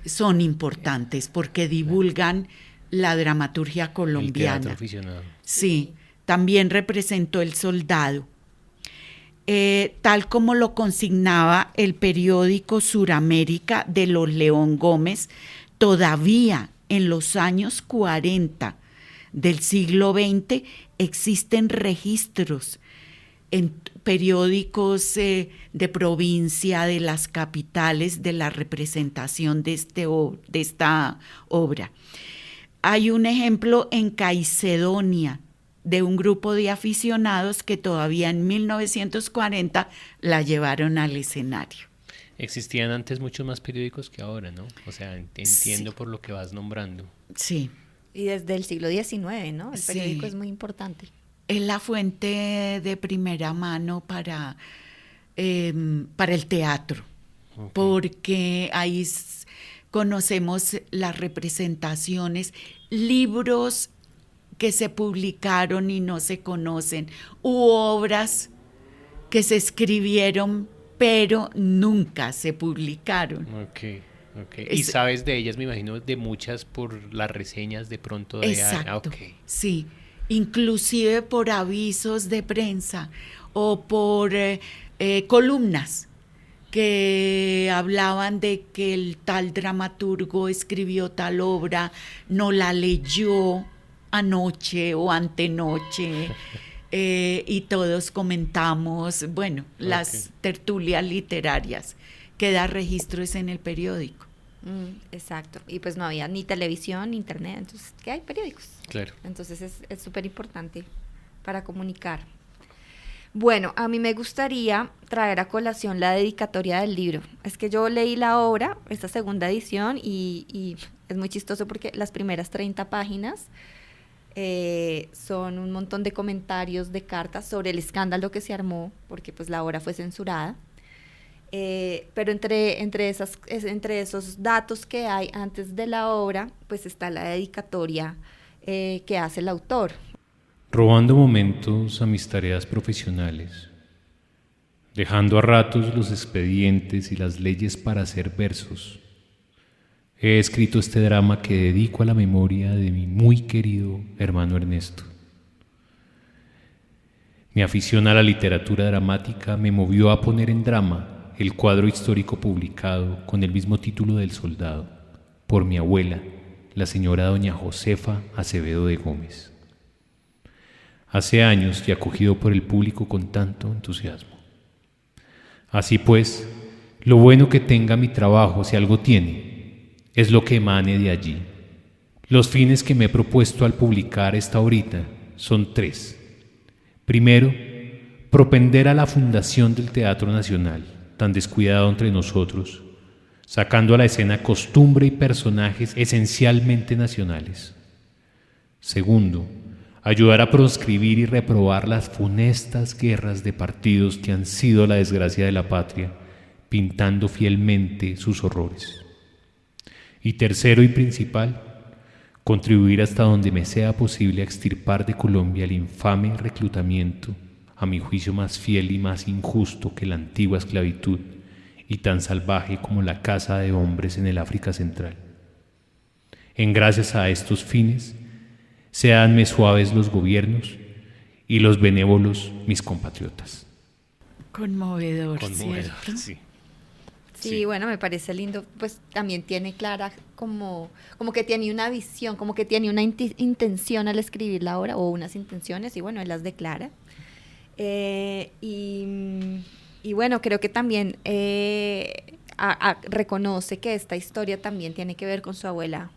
son importantes porque divulgan la dramaturgia El colombiana. teatro aficionado. Sí, también representó El Soldado. Tal como lo consignaba el periódico Suramérica de los León Gómez, todavía en los años 40 del siglo XX existen registros en periódicos de provincia, de las capitales, de la representación de esta obra. Hay un ejemplo en Caicedonia de un grupo de aficionados que todavía en 1940 la llevaron al escenario. Existían antes muchos más periódicos que ahora, ¿no? O sea, entiendo Sí. por lo que vas nombrando. Sí, Y desde el siglo XIX, ¿no? El Sí. periódico es muy importante. es la fuente de primera mano para el teatro, Ok. porque ahí conocemos las representaciones, libros que se publicaron y no se conocen, u obras que se escribieron pero nunca se publicaron. Ok, ok. Y sabes de ellas, me imagino, de muchas por las reseñas de pronto de... Exacto, ok. sí, inclusive por avisos de prensa o por columnas que hablaban de que el tal dramaturgo escribió tal obra, no la leyó anoche o antenoche, y todos comentamos, bueno, las tertulias literarias, queda registros en el periódico. Exacto. Y pues no había ni televisión ni internet, entonces, ¿qué hay? Periódicos. Claro. Entonces es súper importante para comunicar. Bueno, a mí me gustaría traer a colación la dedicatoria del libro. Es que yo leí la obra, esta segunda edición, y es muy chistoso porque las primeras 30 páginas son un montón de comentarios, de cartas sobre el escándalo que se armó, porque pues la obra fue censurada. Pero entre esos datos que hay antes de la obra, pues está la dedicatoria que hace el autor. Robando momentos a mis tareas profesionales, dejando a ratos los expedientes y las leyes para hacer versos, he escrito este drama que dedico a la memoria de mi muy querido hermano Ernesto. Mi afición a la literatura dramática me movió a poner en drama el cuadro histórico publicado con el mismo título del soldado, por mi abuela, la señora doña Josefa Acevedo de Gómez. Hace años y acogido por el público con tanto entusiasmo. Así pues, lo bueno que tenga mi trabajo, si algo tiene, es lo que emane de allí. Los fines que me he propuesto al publicar esta obrita son 3. Primero, propender a la fundación del Teatro Nacional, tan descuidado entre nosotros, sacando a la escena costumbre y personajes esencialmente nacionales. Segundo, ayudar a proscribir y reprobar las funestas guerras de partidos que han sido la desgracia de la patria, pintando fielmente sus horrores. Y tercero y principal, contribuir hasta donde me sea posible a extirpar de Colombia el infame reclutamiento, a mi juicio más fiel y más injusto que la antigua esclavitud y tan salvaje como la caza de hombres en el África Central. En gracias a estos fines, séanme suaves los gobiernos y los benévolos mis compatriotas. Conmovedor, Conmovedor, ¿cierto? sí. Sí, bueno, me parece lindo, pues también tiene clara como que tiene una visión, como que tiene una intención al escribir la obra, o unas intenciones, y bueno, él las declara. Y bueno, creo que también reconoce que esta historia también tiene que ver con su abuela,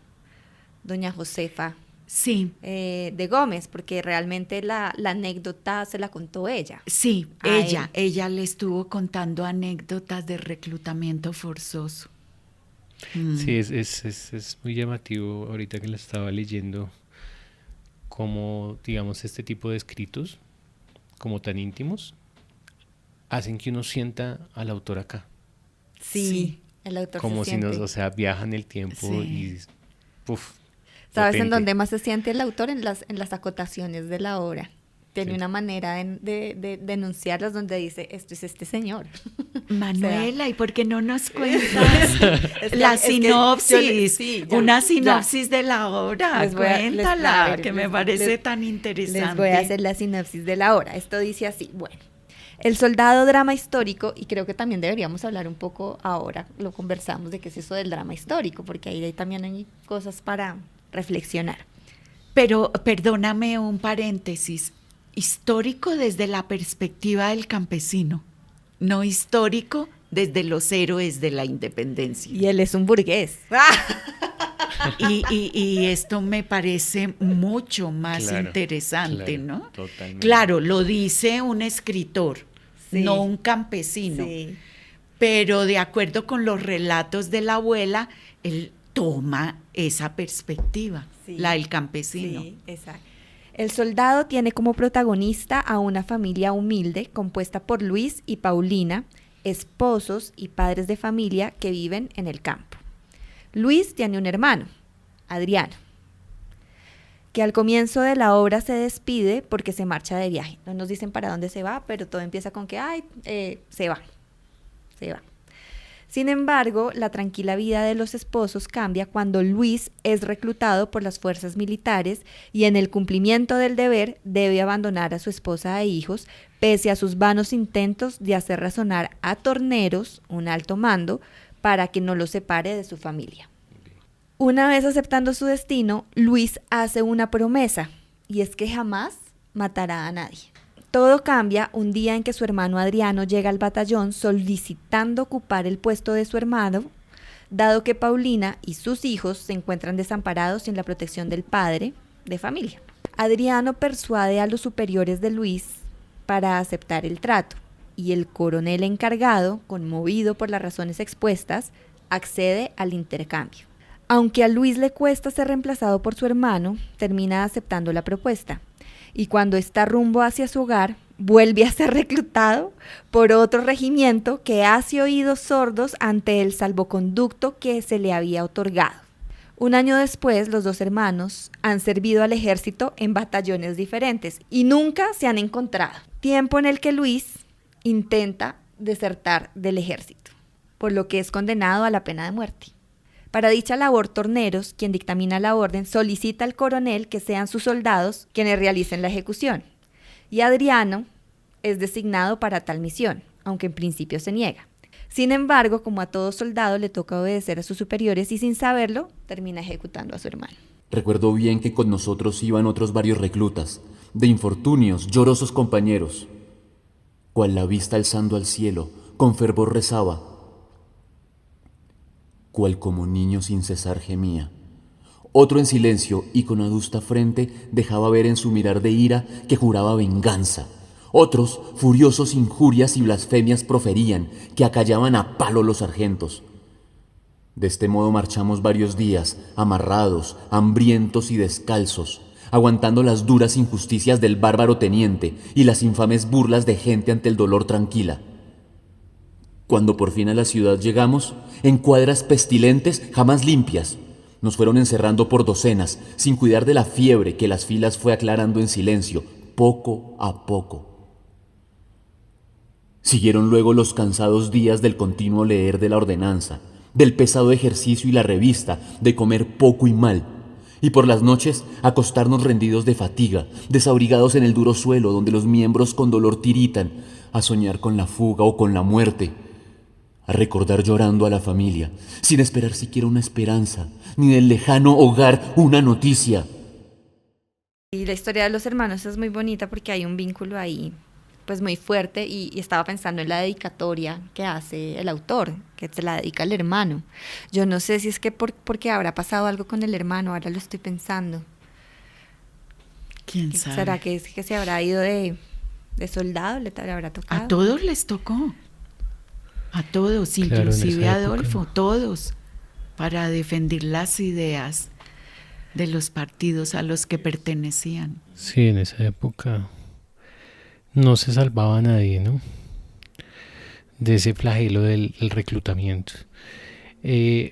doña Josefa. Sí. De Gómez, porque realmente la anécdota se la contó ella. Sí, A ella le estuvo contando anécdotas de reclutamiento forzoso. Sí, es muy llamativo ahorita que la estaba leyendo, como, digamos, este tipo de escritos, como tan íntimos, hacen que uno sienta al autor acá. Sí, el autor Como se si siente. o sea, viaja en el tiempo Sí. y, ¿Sabes potente. en dónde más se siente el autor? En las acotaciones de la obra. Tiene Sí. una manera de enunciarlas donde dice, esto es este señor. Manuela, ¿y por qué no nos cuentas Es la que yo sinopsis? sí, ya, una ya. sinopsis de la obra, Les voy a- cuéntala, a ver, que me les- parece les- tan interesante. Les voy a hacer la sinopsis de la obra. Esto dice así, bueno. El soldado drama histórico, y creo que también deberíamos hablar un poco ahora, lo conversamos de qué es eso del drama histórico, porque ahí también hay cosas para reflexionar. Pero perdóname un paréntesis. histórico desde la perspectiva del campesino, no histórico desde los héroes de la independencia. Y él es un burgués. Y esto me parece mucho más Claro, interesante, claro, ¿no? totalmente. Claro, lo dice un escritor, Sí. no un campesino. Sí. Pero de acuerdo con los relatos de la abuela, él toma esa perspectiva, Sí. la del campesino. Sí, exacto. El soldado tiene como protagonista a una familia humilde compuesta por Luis y Paulina, esposos y padres de familia que viven en el campo. Luis tiene un hermano, Adriano, que al comienzo de la obra se despide porque se marcha de viaje. No nos dicen para dónde se va, pero todo empieza con que, se va. Sin embargo, la tranquila vida de los esposos cambia cuando Luis es reclutado por las fuerzas militares y en el cumplimiento del deber debe abandonar a su esposa e hijos, pese a sus vanos intentos de hacer razonar a Torneros, un alto mando, para que no lo separe de su familia. Una vez aceptando su destino, Luis hace una promesa, y es que jamás matará a nadie. Todo cambia un día en que su hermano Adriano llega al batallón solicitando ocupar el puesto de su hermano, dado que Paulina y sus hijos se encuentran desamparados sin la protección del padre de familia. Adriano persuade a los superiores de Luis para aceptar el trato, y el coronel encargado, conmovido por las razones expuestas, accede al intercambio. Aunque a Luis le cuesta ser reemplazado por su hermano, termina aceptando la propuesta. Y cuando está rumbo hacia su hogar, vuelve a ser reclutado por otro regimiento que hace oídos sordos ante el salvoconducto que se le había otorgado. Un año después, los dos hermanos han servido al ejército en batallones diferentes y nunca se han encontrado. Tiempo en el que Luis intenta desertar del ejército, por lo que es condenado a la pena de muerte. Para dicha labor, Torneros, quien dictamina la orden, solicita al coronel que sean sus soldados quienes realicen la ejecución. Y Adriano es designado para tal misión, aunque en principio se niega. Sin embargo, como a todo soldado le toca obedecer a sus superiores y sin saberlo, termina ejecutando a su hermano. Recuerdo bien que con nosotros iban otros varios reclutas, de infortunios, llorosos compañeros. Cual la vista alzando al cielo, con fervor rezaba, cual como niño sin cesar gemía. Otro en silencio y con adusta frente dejaba ver en su mirar de ira que juraba venganza. Otros, furiosos, injurias y blasfemias proferían, que acallaban a palo los sargentos. De este modo marchamos varios días, amarrados, hambrientos y descalzos, aguantando las duras injusticias del bárbaro teniente y las infames burlas de gente ante el dolor tranquila. Cuando por fin a la ciudad llegamos, en cuadras pestilentes jamás limpias, nos fueron encerrando por docenas, sin cuidar de la fiebre que las filas fue aclarando en silencio, poco a poco. Siguieron luego los cansados días del continuo leer de la ordenanza, del pesado ejercicio y la revista, de comer poco y mal, y por las noches acostarnos rendidos de fatiga, desabrigados en el duro suelo donde los miembros con dolor tiritan, a soñar con la fuga o con la muerte, a recordar llorando a la familia, sin esperar siquiera una esperanza, ni del lejano hogar una noticia. Y la historia de los hermanos es muy bonita porque hay un vínculo ahí pues muy fuerte y estaba pensando en la dedicatoria que hace el autor, que se la dedica al hermano. Yo no sé si es que porque habrá pasado algo con el hermano, ahora lo estoy pensando. ¿Quién sabe? ¿Será que se habrá ido de soldado? ¿Le habrá tocado? A todos les tocó. A todos, Claro, en inclusive esa a época. Adolfo, todos, para defender las ideas de los partidos a los que pertenecían. Sí, en esa época no se salvaba a nadie, ¿no? De ese flagelo del reclutamiento.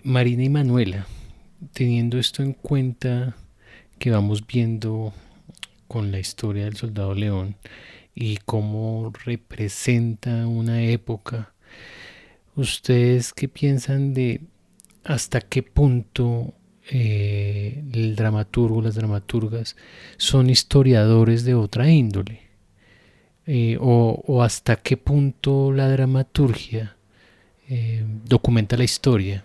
Marina y Manuela, teniendo esto en cuenta que vamos viendo con la historia del Soldado León y cómo representa una época, ¿ustedes qué piensan de hasta qué punto el dramaturgo, las dramaturgas son historiadores de otra índole? O hasta qué punto la dramaturgia documenta la historia?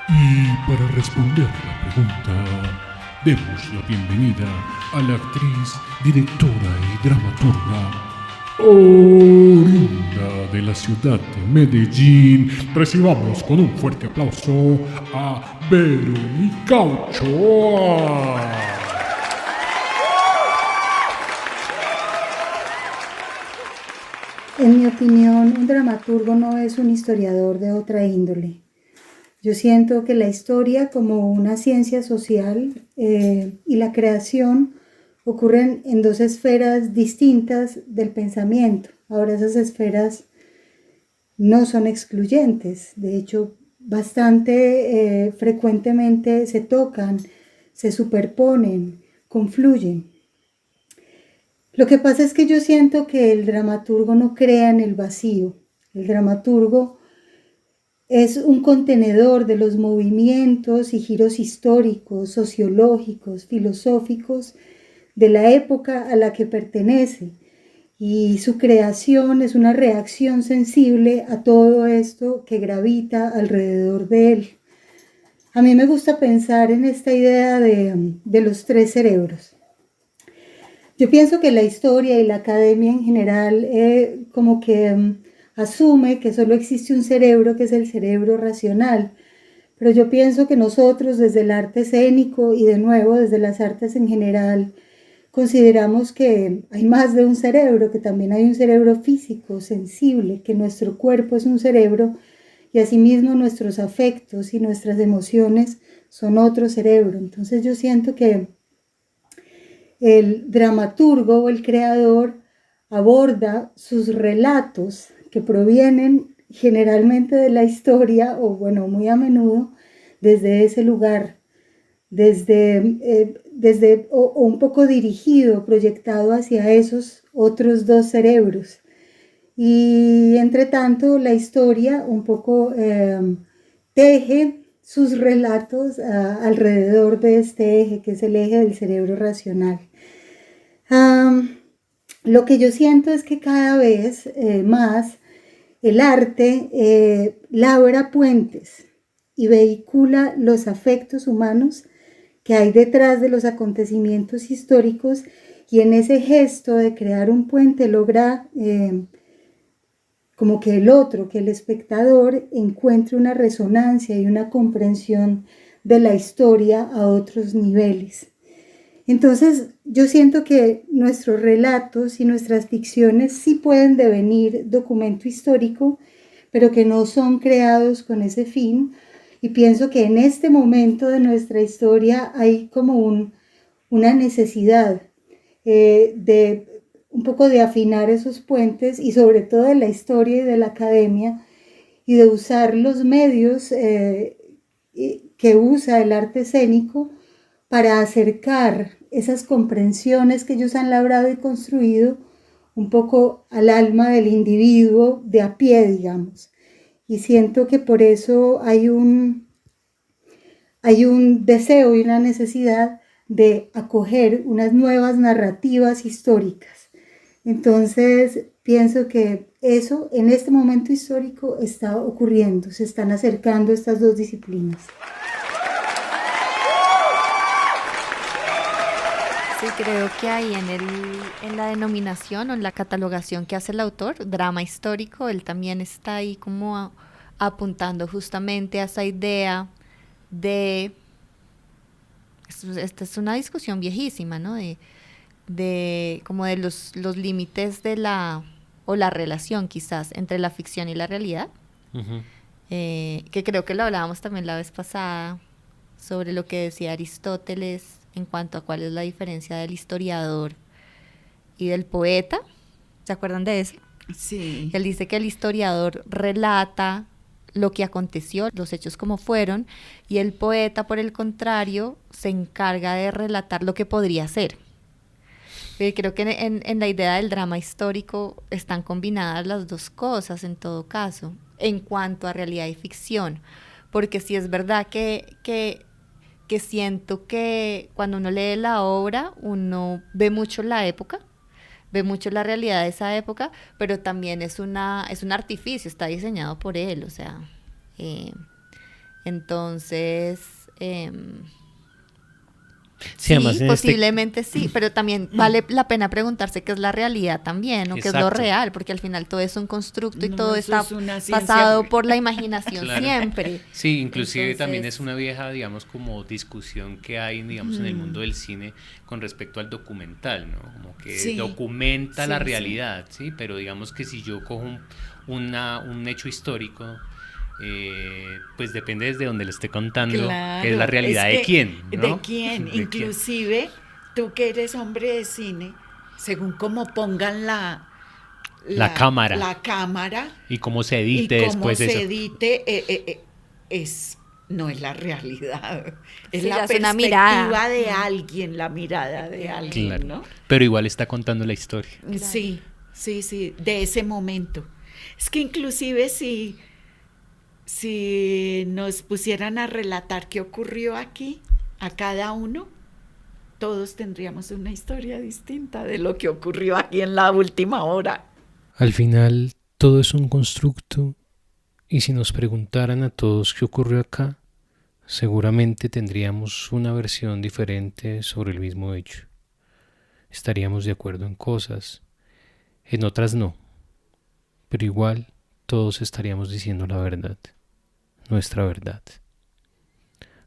Y para responder la pregunta, demos la bienvenida a la actriz, directora y dramaturga oriunda de la ciudad de Medellín. Recibamos con un fuerte aplauso a Verónica Ochoa. En mi opinión, un dramaturgo no es un historiador de otra índole. Yo siento que la historia, como una ciencia social, y la creación ocurren en dos esferas distintas del pensamiento. Ahora, esas esferas no son excluyentes, de hecho, bastante frecuentemente se tocan, se superponen, confluyen. Lo que pasa es que yo siento que el dramaturgo no crea en el vacío. El dramaturgo es un contenedor de los movimientos y giros históricos, sociológicos, filosóficos de la época a la que pertenece. Y su creación es una reacción sensible a todo esto que gravita alrededor de él. A mí me gusta pensar en esta idea de los tres cerebros. Yo pienso que la historia y la academia en general como que asume que solo existe un cerebro, que es el cerebro racional. Pero yo pienso que nosotros desde el arte escénico y de nuevo desde las artes en general consideramos que hay más de un cerebro, que también hay un cerebro físico, sensible, que nuestro cuerpo es un cerebro y asimismo nuestros afectos y nuestras emociones son otro cerebro. Entonces yo siento que el dramaturgo o el creador aborda sus relatos que provienen generalmente de la historia, o bueno, muy a menudo desde ese lugar, o un poco dirigido, proyectado hacia esos otros dos cerebros. Y entre tanto la historia un poco teje sus relatos alrededor de este eje, que es el eje del cerebro racional. Lo que yo siento es que cada vez más el arte labra puentes y vehicula los afectos humanos que hay detrás de los acontecimientos históricos, y en ese gesto de crear un puente logra como que el espectador encuentre una resonancia y una comprensión de la historia a otros niveles. Entonces yo siento que nuestros relatos y nuestras ficciones sí pueden devenir documento histórico, pero que no son creados con ese fin. Y pienso que en este momento de nuestra historia hay como una necesidad de un poco de afinar esos puentes, y sobre todo de la historia y de la academia, y de usar los medios que usa el arte escénico para acercar esas comprensiones que ellos han labrado y construido un poco al alma del individuo de a pie, digamos. Y siento que por eso hay un deseo y una necesidad de acoger unas nuevas narrativas históricas. Entonces pienso que eso en este momento histórico está ocurriendo, se están acercando estas dos disciplinas. Sí, creo que ahí en la denominación o en la catalogación que hace el autor, drama histórico, él también está ahí como apuntando justamente a esa idea de, esta es una discusión viejísima, ¿no? De como de los límites de la relación quizás entre la ficción y la realidad, que creo que lo hablábamos también la vez pasada sobre lo que decía Aristóteles en cuanto a cuál es la diferencia del historiador y del poeta. ¿Se acuerdan de eso? Sí. Él dice que el historiador relata lo que aconteció, los hechos como fueron, y el poeta, por el contrario, se encarga de relatar lo que podría ser. Creo que en la idea del drama histórico están combinadas las dos cosas en todo caso, en cuanto a realidad y ficción, porque sí es verdad que siento que cuando uno lee la obra, uno ve mucho la época, ve mucho la realidad de esa época, pero también es un artificio, está diseñado por él, o sea, entonces Sí, además en posiblemente sí, pero también vale la pena preguntarse qué es la realidad también, o qué es lo Exacto. real, porque al final todo es un constructo y No, todo eso está es una ciencia. pasado por la imaginación Claro. siempre. Sí, inclusive Entonces- también es una vieja, digamos, como discusión que hay, digamos, en el mundo del cine con respecto al documental, ¿no? Como que Sí. documenta la Sí, sí. realidad, ¿sí? Pero digamos que si yo cojo un hecho histórico, pues depende desde donde le esté contando, Claro, que es la realidad es de que- quién, ¿no? ¿De quién? ¿De quién? Inclusive, tú que eres hombre de cine, según cómo pongan la cámara. la cámara Y cómo se y edite cómo después se eso. edite, no es la realidad, es Sí, la ya es una perspectiva mirada. de alguien, la mirada de alguien, Claro. ¿no? Pero igual está contando la historia. Sí, sí, sí, de ese momento. Es que inclusive si nos pusieran a relatar qué ocurrió aquí, a cada uno, todos tendríamos una historia distinta de lo que ocurrió aquí en la última hora. Al final, todo es un constructo, y si nos preguntaran a todos qué ocurrió acá, seguramente tendríamos una versión diferente sobre el mismo hecho. Estaríamos de acuerdo en cosas, en otras no, pero igual todos estaríamos diciendo la verdad, nuestra verdad.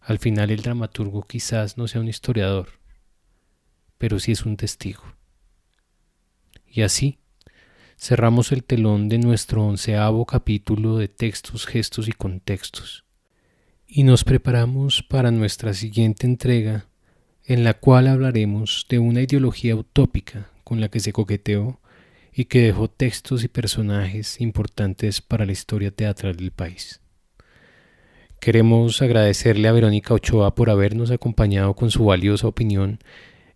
Al final el dramaturgo quizás no sea un historiador, pero sí es un testigo. Y así cerramos el telón de nuestro 11º capítulo de Textos, Gestos y Contextos, y nos preparamos para nuestra siguiente entrega, en la cual hablaremos de una ideología utópica con la que se coqueteó y que dejó textos y personajes importantes para la historia teatral del país. Queremos agradecerle a Verónica Ochoa por habernos acompañado con su valiosa opinión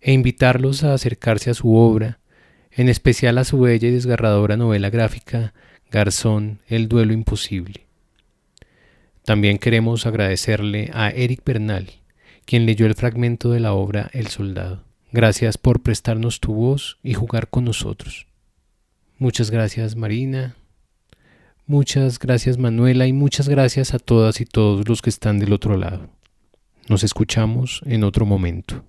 e invitarlos a acercarse a su obra, en especial a su bella y desgarradora novela gráfica Garzón, el duelo imposible. También queremos agradecerle a Eric Bernal, quien leyó el fragmento de la obra El Soldado. Gracias por prestarnos tu voz y jugar con nosotros. Muchas gracias, Marina. Muchas gracias, Manuela, y muchas gracias a todas y todos los que están del otro lado. Nos escuchamos en otro momento.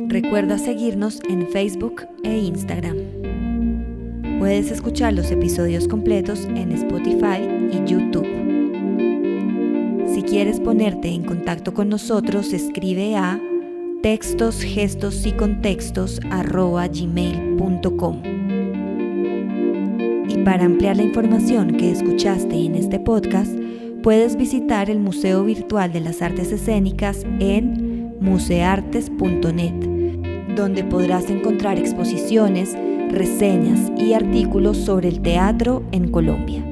Recuerda seguirnos en Facebook e Instagram. Puedes escuchar los episodios completos en Spotify y YouTube. Si quieres ponerte en contacto con nosotros, escribe a textosgestosycontextos@gmail.com. Y para ampliar la información que escuchaste en este podcast, puedes visitar el Museo Virtual de las Artes Escénicas en museartes.net, donde podrás encontrar exposiciones, reseñas y artículos sobre el teatro en Colombia.